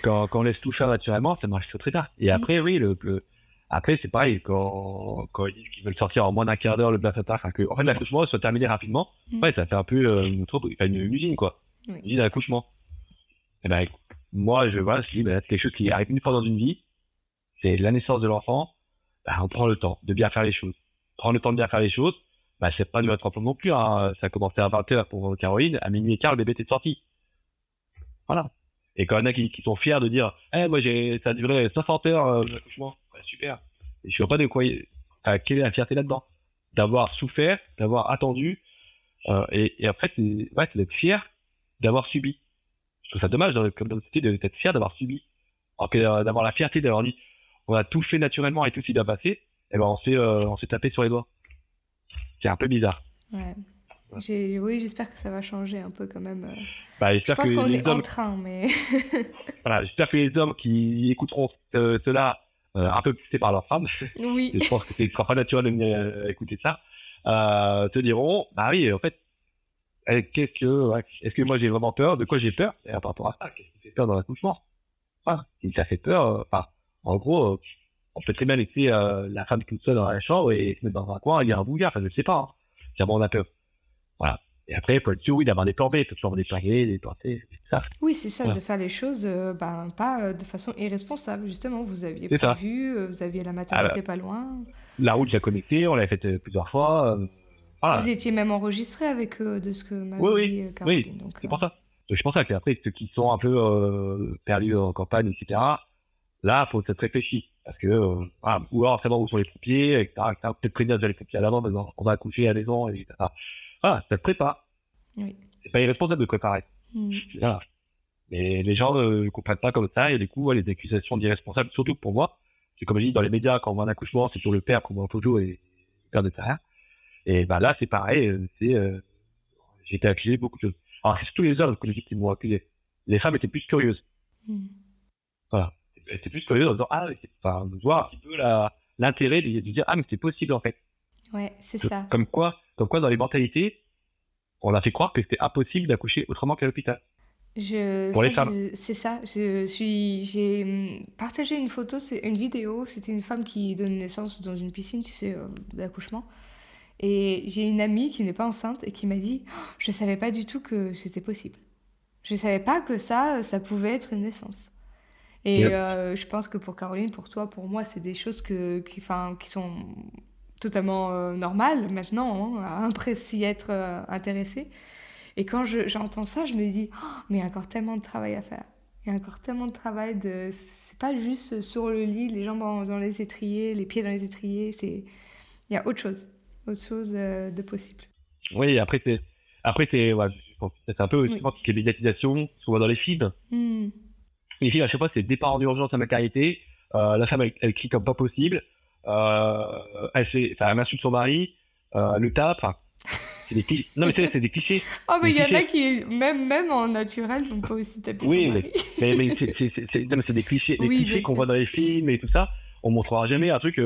quand on laisse tout faire naturellement, ça marche très bien. Et Mm, après, oui, après, c'est pareil, quand ils disent qu'ils veulent sortir en moins d'un quart d'heure le placenta, enfin, en fait, l'accouchement soit terminé rapidement, mm, ouais, ça fait un peu une usine, quoi. oui. Une usine d'accouchement. Et ben, moi, voilà, je dis, ben, c'est quelque chose qui arrive une fois dans une vie, c'est la naissance de l'enfant, ben, on prend le temps de bien faire les choses. Prendre le temps de bien faire les choses, ben, c'est pas du rattrapement non plus, hein. Ça a commencé à 20 heures pour Caroline, à minuit et quart, le bébé était sorti. Voilà. Et quand il y en a qui sont fiers de dire, moi, ça a duré 60 heures, l'accouchement. Ouais, super. Et je vois pas de quoi, quelle est la fierté là-dedans? D'avoir souffert, d'avoir attendu, et après, ouais, c'est d'être fier d'avoir subi. Je trouve ça dommage, comme dans la société, d'être fier d'avoir subi. Alors que d'avoir la fierté d'avoir dit, on a tout fait naturellement et tout s'est bien passé, et ben, on s'est tapé sur les doigts. C'est un peu bizarre. Ouais. Ouais. Oui, j'espère que ça va changer un peu quand même. Bah, Je j'espère que pense qu'on est les en hommes train, mais... Voilà, j'espère que les hommes qui écouteront cela un peu poussés par leur femme, Oui. je pense que c'est pas naturel de venir écouter ça, se diront, bah oui, en fait, ouais, est-ce que moi j'ai vraiment peur? De quoi j'ai peur? Et par rapport à ça, qu'est-ce qui fait peur dans l'accouchement? Voilà. Si ça fait peur, enfin, en gros, on peut très bien laisser la femme toute seule dans la chambre et se mettre dans un coin, il y a un bouillard, enfin, je ne sais pas, hein. Si vraiment on a peur. Voilà. Et après, il faut être sûr, oui, d'avoir des plans B, il faut avoir des plans A, des plans C, c'est ça. Oui, c'est ça, de Voilà. faire les choses ben, pas de façon irresponsable, justement. Vous aviez C'est ça. prévu, vous aviez la Ah, bah, maternité pas loin. la route, j'ai connecté, on l'a faite plusieurs fois. Vous Voilà. étiez même enregistré avec de ce que Oui, m'avait oui, dit oui, Caroline. Donc, c'est pour ça. Donc, c'est pour ça qu'après, ceux qui sont un peu perdus en campagne, etc., là, faut être réfléchi. Parce que, voilà, ou alors savoir où sont les pompiers, etc. Peut-être prévenir déjà les pompiers à l'avant, maintenant, on va accoucher à la maison, etc. Voilà, ça te prépare. oui. C'est pas irresponsable de préparer. Mm. Voilà. Mais les gens ne comprennent pas comme ça, et du coup, ouais, les accusations d'irresponsable, surtout pour moi, c'est comme je dis, dans les médias, quand on voit un accouchement, c'est pour le père qu'on voit en photo et le père ne fait rien. Et ben là, c'est pareil, j'ai été accusé de beaucoup de choses. Alors, c'est surtout les hommes que qui m'ont accusé. Les femmes étaient plus curieuses. Mm. Voilà. Elles étaient plus curieuses en disant, enfin, de voir un petit peu l'intérêt de dire, mais c'est possible, en fait. Ouais, c'est ça. Comme quoi, dans les mentalités, on a fait croire que c'était impossible d'accoucher autrement qu'à l'hôpital. Pour les femmes. C'est ça. J'ai partagé une photo, c'est une vidéo. C'était une femme qui donne naissance dans une piscine, tu sais, d'accouchement. Et j'ai une amie qui n'est pas enceinte et qui m'a dit, oh, je savais pas du tout que c'était possible. Je savais pas que ça pouvait être une naissance. Et Mais, je pense que pour Caroline, pour toi, pour moi, c'est des choses enfin, qui sont totalement normales maintenant, hein, après s'y être intéressée. Et quand j'entends ça, je me dis, oh, mais il y a encore tellement de travail à faire. Il y a encore tellement de travail de... C'est pas juste sur le lit, les jambes dans les étriers, les pieds dans les étriers, c'est... Il y a autre chose de possible. oui, après, ouais. pense. C'est un peu aussi, je Oui. pense, que les médiatisations qu'on voit dans les films. Hmm. Les films, à chaque fois, c'est départ en urgence à maternité. La femme, elle crie comme pas possible. Elle insulte son mari. Le tape. Enfin, c'est des clichés. Non, mais c'est des clichés. Oh, C'est mais des il y en a clichés. qui, même en naturel, vont pas aussi taper son Oui, mari. mais non, mais c'est des clichés. Les Oui, bien clichés qu'on sûr. voit dans les films et tout ça, on montrera jamais un truc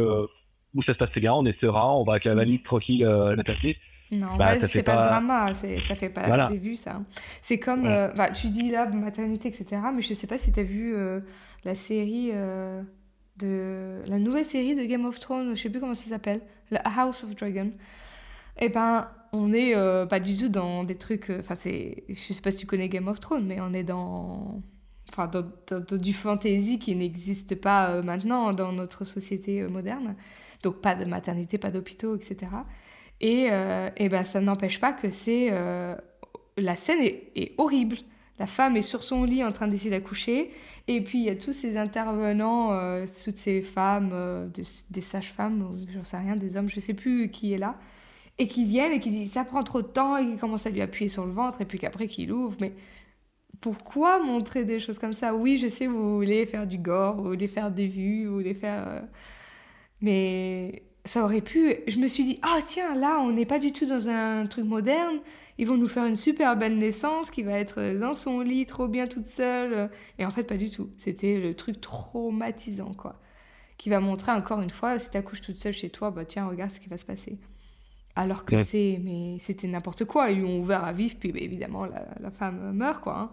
où ça se passe très bien, on est serein, on va avec la Mhm. vanille tranquille à la maternité. Non, Bah, bah, ça fait c'est pas le pas. drama, ça fait pas des Voilà. vues, ça. C'est comme, Voilà. bah, tu dis là, maternité, etc., mais je sais pas si t'as vu la série la nouvelle série de Game of Thrones, je sais plus comment ça s'appelle, la House of Dragon. Eh ben, on est pas du tout dans des trucs, enfin, je sais pas si tu connais Game of Thrones, mais on est enfin, dans du fantasy qui n'existe pas maintenant dans notre société moderne. Donc, pas de maternité, pas d'hôpitaux, etc. Et ben, ça n'empêche pas que la scène est horrible. La femme est sur son lit en train d'essayer d'accoucher. Et puis il y a tous ces intervenants, toutes ces femmes, des sages-femmes, ou j'en sais rien, des hommes, je sais plus qui est là. Et qui viennent et qui disent ça prend trop de temps et qui commencent à lui appuyer sur le ventre et puis qu'après qu'il ouvre. Mais pourquoi montrer des choses comme ça? Oui, je sais, vous voulez faire du gore, vous voulez faire des vues, vous voulez faire. Mais ça aurait pu. Je me suis dit, ah tiens, là, on n'est pas du tout dans un truc moderne. Ils vont nous faire une super belle naissance qui va être dans son lit, trop bien toute seule. Et en fait, pas du tout. C'était le truc traumatisant, quoi. Qui va montrer encore une fois, si t'accouches toute seule chez toi, bah tiens, regarde ce qui va se passer. Alors que Ouais. mais c'était n'importe quoi. Ils lui ont ouvert à vif, puis bah, évidemment, la femme meurt, quoi. Hein.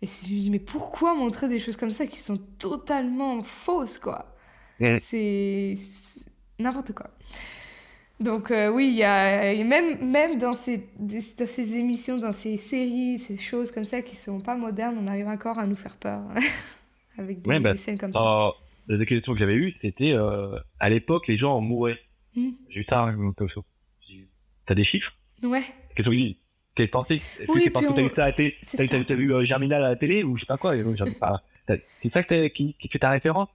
Et je me dis, mais pourquoi montrer des choses comme ça qui sont totalement fausses, quoi? Ouais. C'est n'importe quoi. Donc oui, et même dans ces émissions, dans ces séries, ces choses comme ça qui sont pas modernes, on arrive encore à nous faire peur avec Ouais, des bah, scènes comme ça. dans les questions que j'avais eues, c'était à l'époque, les gens mouraient. Hmm. J'ai eu ça comme ça. T'as des chiffres? Ouais. Qu'est-ce que tu dis? Qu'est-ce que t'en sais? Est-ce que Oui, c'est parce puis que t'as vu ça à la télé? c'est ça. T'as vu Germinal à la télé ou je sais pas quoi? C'est ça que qui fait ta référence?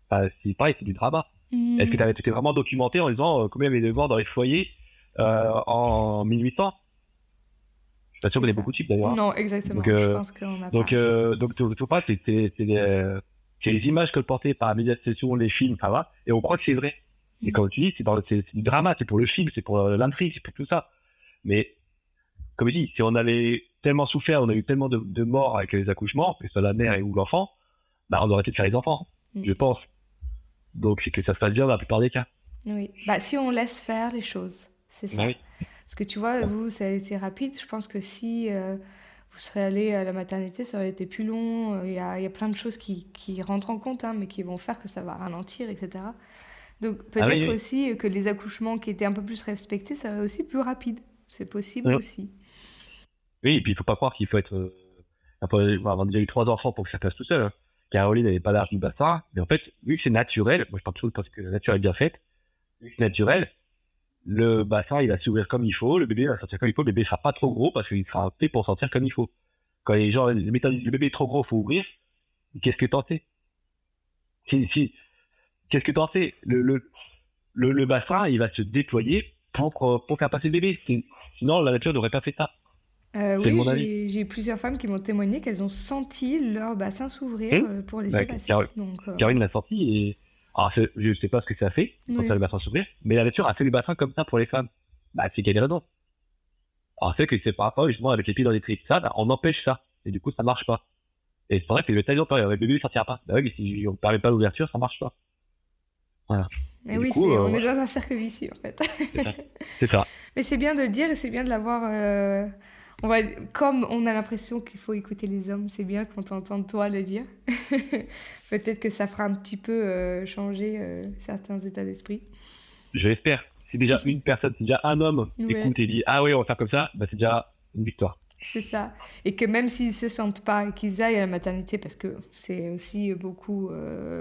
Enfin, c'est pareil, c'est du drama. Est-ce que Hmm. tu t'es vraiment documenté en disant combien il y avait de morts dans les foyers en 1800? Je suis pas sûr C'est qu'on ait ça. beaucoup de chiffres d'ailleurs. Hein. Non, Donc, exactement. Je pense qu'on n'a pas. tout pas, c'est les images colportées par la médiatisation, les films, enfin voilà, et on croit que c'est vrai. Et Hmm. comme tu dis, c'est du drama, c'est pour le film, c'est pour l'intrigue, c'est pour tout ça. Mais comme je dis, si on avait tellement souffert, on a eu tellement de morts avec les accouchements, que ce soit la mère et ou l'enfant, bah on aurait peut-être fait les enfants, Hmm. je pense. Donc c'est que ça se passe bien dans la plupart des cas. Oui. Bah, si on laisse faire les choses, c'est Bah ça. oui. Parce que tu vois, vous, ça a été rapide. Je pense que si vous serez allé à la maternité, ça aurait été plus long. Il y a plein de choses qui rentrent en compte, hein, mais qui vont faire que ça va ralentir, etc. Donc Ah oui, peut-être oui. aussi que les accouchements qui étaient un peu plus respectés seraient aussi plus rapides. C'est possible Oui, aussi. oui, et puis il faut pas croire qu'il faut être avoir déjà eu 3 enfants pour que ça fasse tout seul. Hein. Caroline n'avait pas l'âge du bassin, mais en fait, vu que c'est naturel, moi je parle toujours parce que la nature est bien faite, vu que c'est naturel, le bassin il va s'ouvrir comme il faut, le bébé va sortir comme il faut, le bébé sera pas trop gros parce qu'il sera fait pour sortir comme il faut. Quand les gens, les médecins disent le bébé est trop gros, faut ouvrir, qu'est-ce que t'en sais? Si, qu'est-ce que t'en sais? Le bassin, il va se déployer pour faire passer le bébé. Sinon, la nature n'aurait pas fait ça. C'est Oui, mon avis. j'ai eu plusieurs femmes qui m'ont témoigné qu'elles ont senti leur bassin s'ouvrir Hum pour laisser Bah, passer. Donc, Caroline l'a senti et alors, je sais pas ce que ça fait de sentir oui. le bassin s'ouvrir, mais la nature a fait les bassins comme ça pour les femmes. Bah, c'est qu'elle a raison. Alors, c'est que c'est par rapport justement avec les pieds dans les tripes, ça, bah, on empêche ça. Et du coup, ça marche pas. Et c'est vrai que le talion, le bébé ne sortira pas. Bah oui, mais si on ne permet pas l'ouverture, ça marche pas. Voilà. Et Et du oui, coup, on est voilà, dans un cercle vicieux en fait. c'est ça. C'est ça. Mais c'est bien de le dire et c'est bien de l'avoir. On va, comme on a l'impression qu'il faut écouter les hommes, c'est bien qu'on t'entende toi le dire. Peut-être que ça fera un petit peu changer certains états d'esprit. Je l'espère. Si déjà une personne, si déjà un homme Ouais, écoute et dit ah oui, on va faire comme ça, bah, c'est déjà une victoire. c'est ça. Et que même s'ils se sentent pas, et qu'ils aillent à la maternité, parce que c'est aussi beaucoup,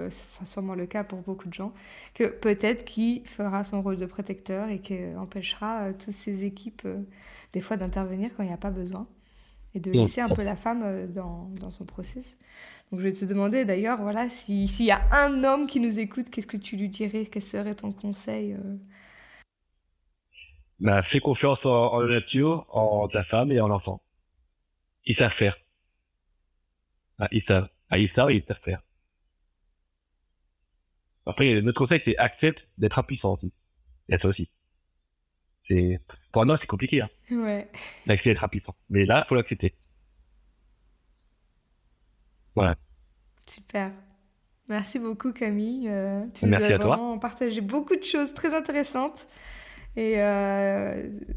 c'est sûrement le cas pour beaucoup de gens, que peut-être qu'il fera son rôle de protecteur et qu'il empêchera toutes ces équipes, des fois, d'intervenir quand il n'y a pas besoin. Et de Mm. laisser un peu la femme dans son process. Donc je vais te demander d'ailleurs, voilà, s'il y a un homme qui nous écoute, qu'est-ce que tu lui dirais? Quel serait ton conseil Bah, fais confiance en la nature, en ta femme et en l'enfant. Ils savent faire. Ils savent faire. Après, notre conseil, c'est accepte d'être impuissant aussi. Il y a ça aussi. C'est, pour un homme, c'est compliqué, hein, Ouais, d'accepter d'être impuissant. Mais là, faut l'accepter. Voilà. super. Merci beaucoup Camille. Tu nous Merci as à toi. vraiment partagé beaucoup de choses très intéressantes. Et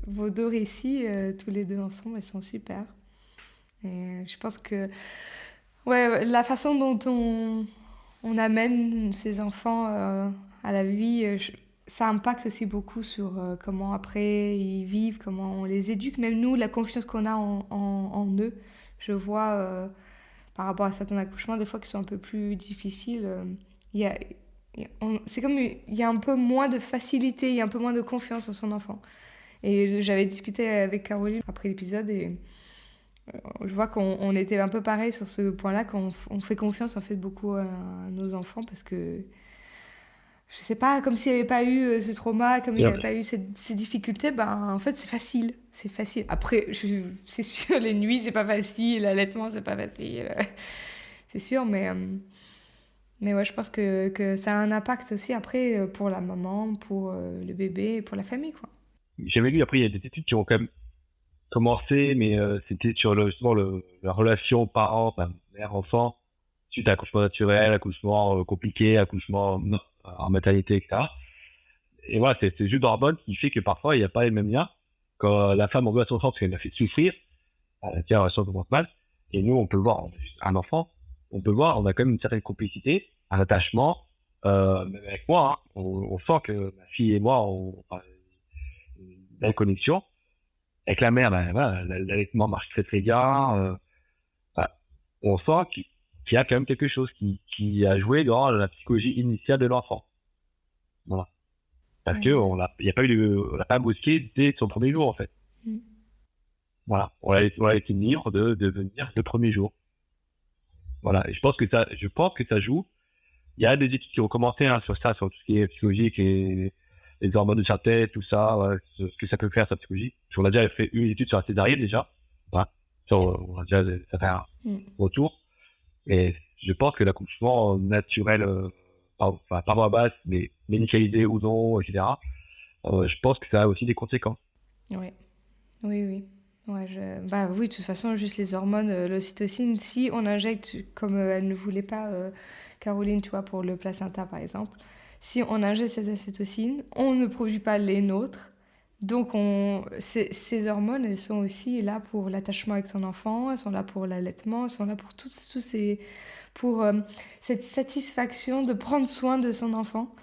vos deux récits, tous les deux ensemble, ils sont super. Et je pense que ouais, la façon dont on amène ces enfants à la vie, ça impacte aussi beaucoup sur comment après ils vivent, comment on les éduque. Même nous, la confiance qu'on a en eux. Je vois par rapport à certains accouchements, des fois qui sont un peu plus difficiles, il y a, c'est comme il y a un peu moins de facilité, il y a un peu moins de confiance en son enfant. Et j'avais discuté avec Caroline après l'épisode et je vois qu'on était un peu pareil sur ce point-là, qu'on on fait confiance en fait beaucoup à nos enfants parce que je sais pas, comme s'il n'y avait pas eu ce trauma, comme il n'y Bien. avait pas eu ces difficultés, ben en fait c'est facile, c'est facile. Après, c'est sûr, les nuits c'est pas facile, l'allaitement c'est pas facile, c'est sûr, mais ouais, je pense que ça a un impact aussi après pour la maman, pour le bébé, et pour la famille quoi. J'avais lu, après, il y a des études qui ont quand même commencé, mais c'était sur justement la relation parent, enfin, mère-enfant, suite à accouchement naturel, accouchement compliqué, accouchement en maternité, etc. Et voilà, c'est juste d'hormones qui fait que parfois, il n'y a pas les mêmes liens. Quand la femme, on veut à son enfant parce qu'elle l'a fait souffrir, elle a une relation commence mal. Et nous, on peut le voir, un enfant, on peut voir, on a quand même une certaine complicité, un attachement, même avec moi, hein, on sent que ma fille et moi, on a une belle connexion. Avec la mère, ben, voilà, l'allaitement marche très très bien. Voilà. On sent qu'il y a quand même quelque chose qui a joué dans la psychologie initiale de l'enfant. Voilà. Parce que Ouais. il y a pas eu on l'a pas brusqué dès son premier jour, en fait. Mm. Voilà. On a été libre de venir le premier jour. Voilà. Et je pense que ça joue. Il y a des études qui ont commencé, hein, sur ça, sur tout ce qui est psychologique et les hormones de synthèse, tout ça, ouais, ce que ça peut faire sur la psychologie. Parce qu'on a déjà fait une étude sur la césarienne, déjà. Voilà. On a déjà, ça fait un Mm. retour. Et je pense que l'accouchement naturel, enfin, par voie basse, mais médicalisé ou non, etc., je pense que ça a aussi des conséquences. Ouais. Oui, oui. Ouais, bah oui, de toute façon, juste les hormones, l'ocytocine, si on injecte, comme elle ne voulait pas, Caroline, tu vois, pour le placenta par exemple, si on injecte cette ocytocine, on ne produit pas les nôtres. Donc, ces hormones, elles sont aussi là pour l'attachement avec son enfant, elles sont là pour l'allaitement, elles sont là pour pour cette satisfaction de prendre soin de son enfant.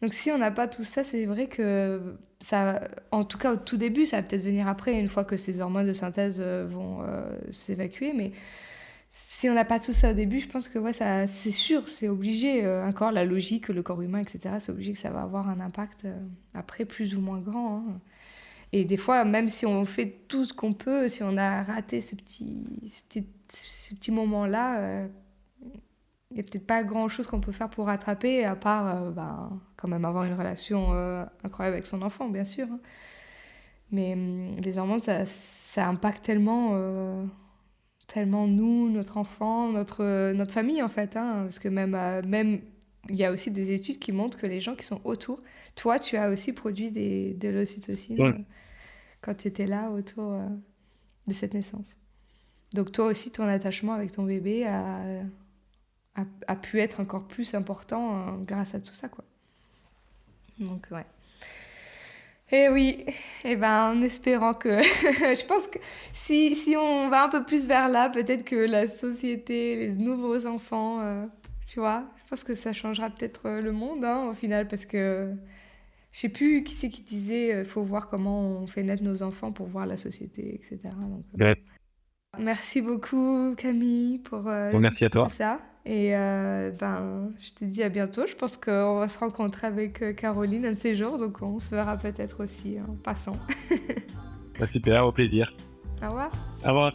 Donc si on n'a pas tout ça, c'est vrai que ça, en tout cas au tout début, ça va peut-être venir après, une fois que ces hormones de synthèse vont s'évacuer. Mais si on n'a pas tout ça au début, je pense que ouais, ça, c'est sûr, c'est obligé. Encore la logique, le corps humain, etc. C'est obligé que ça va avoir un impact après plus ou moins grand, hein. Et des fois, même si on fait tout ce qu'on peut, si on a raté ce petit moment-là, il n'y a peut-être pas grand-chose qu'on peut faire pour rattraper, à part ben, quand même avoir une relation incroyable avec son enfant, bien sûr, hein. Mais les hormones, ça impacte tellement nous, notre enfant, notre famille, en fait, hein, parce que même, il y a aussi des études qui montrent que les gens qui sont autour, toi, tu as aussi produit de l'ocytocine Ouais. quand tu étais là autour de cette naissance. Donc toi aussi, ton attachement avec ton bébé a pu être encore plus important grâce à tout ça, quoi. Donc, ouais. Et oui, et ben, en espérant que... je pense que si on va un peu plus vers là, peut-être que la société, les nouveaux enfants, tu vois, je pense que ça changera peut-être le monde, hein, au final, parce que je sais plus qui c'est qui disait, faut voir comment on fait naître nos enfants pour voir la société, etc. Donc, Ouais. merci beaucoup Camille pour Bon, merci à tout toi. ça. Et ben, je te dis à bientôt. Je pense qu'on va se rencontrer avec Caroline un de ces jours, donc on se verra peut-être aussi en passant. Bah, super, au plaisir. Au revoir. Au revoir.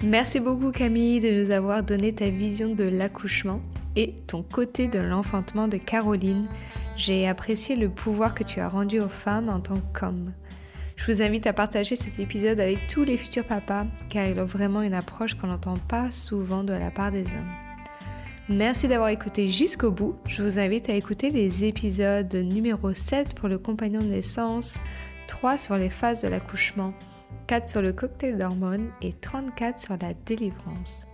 Merci beaucoup Camille de nous avoir donné ta vision de l'accouchement et ton côté de l'enfantement de Caroline. J'ai apprécié le pouvoir que tu as rendu aux femmes en tant qu'hommes. Je vous invite à partager cet épisode avec tous les futurs papas car il offre vraiment une approche qu'on n'entend pas souvent de la part des hommes. Merci d'avoir écouté jusqu'au bout. Je vous invite à écouter les épisodes numéro 7 pour le compagnon de naissance, 3 sur les phases de l'accouchement, 4 sur le cocktail d'hormones et 34 sur la délivrance.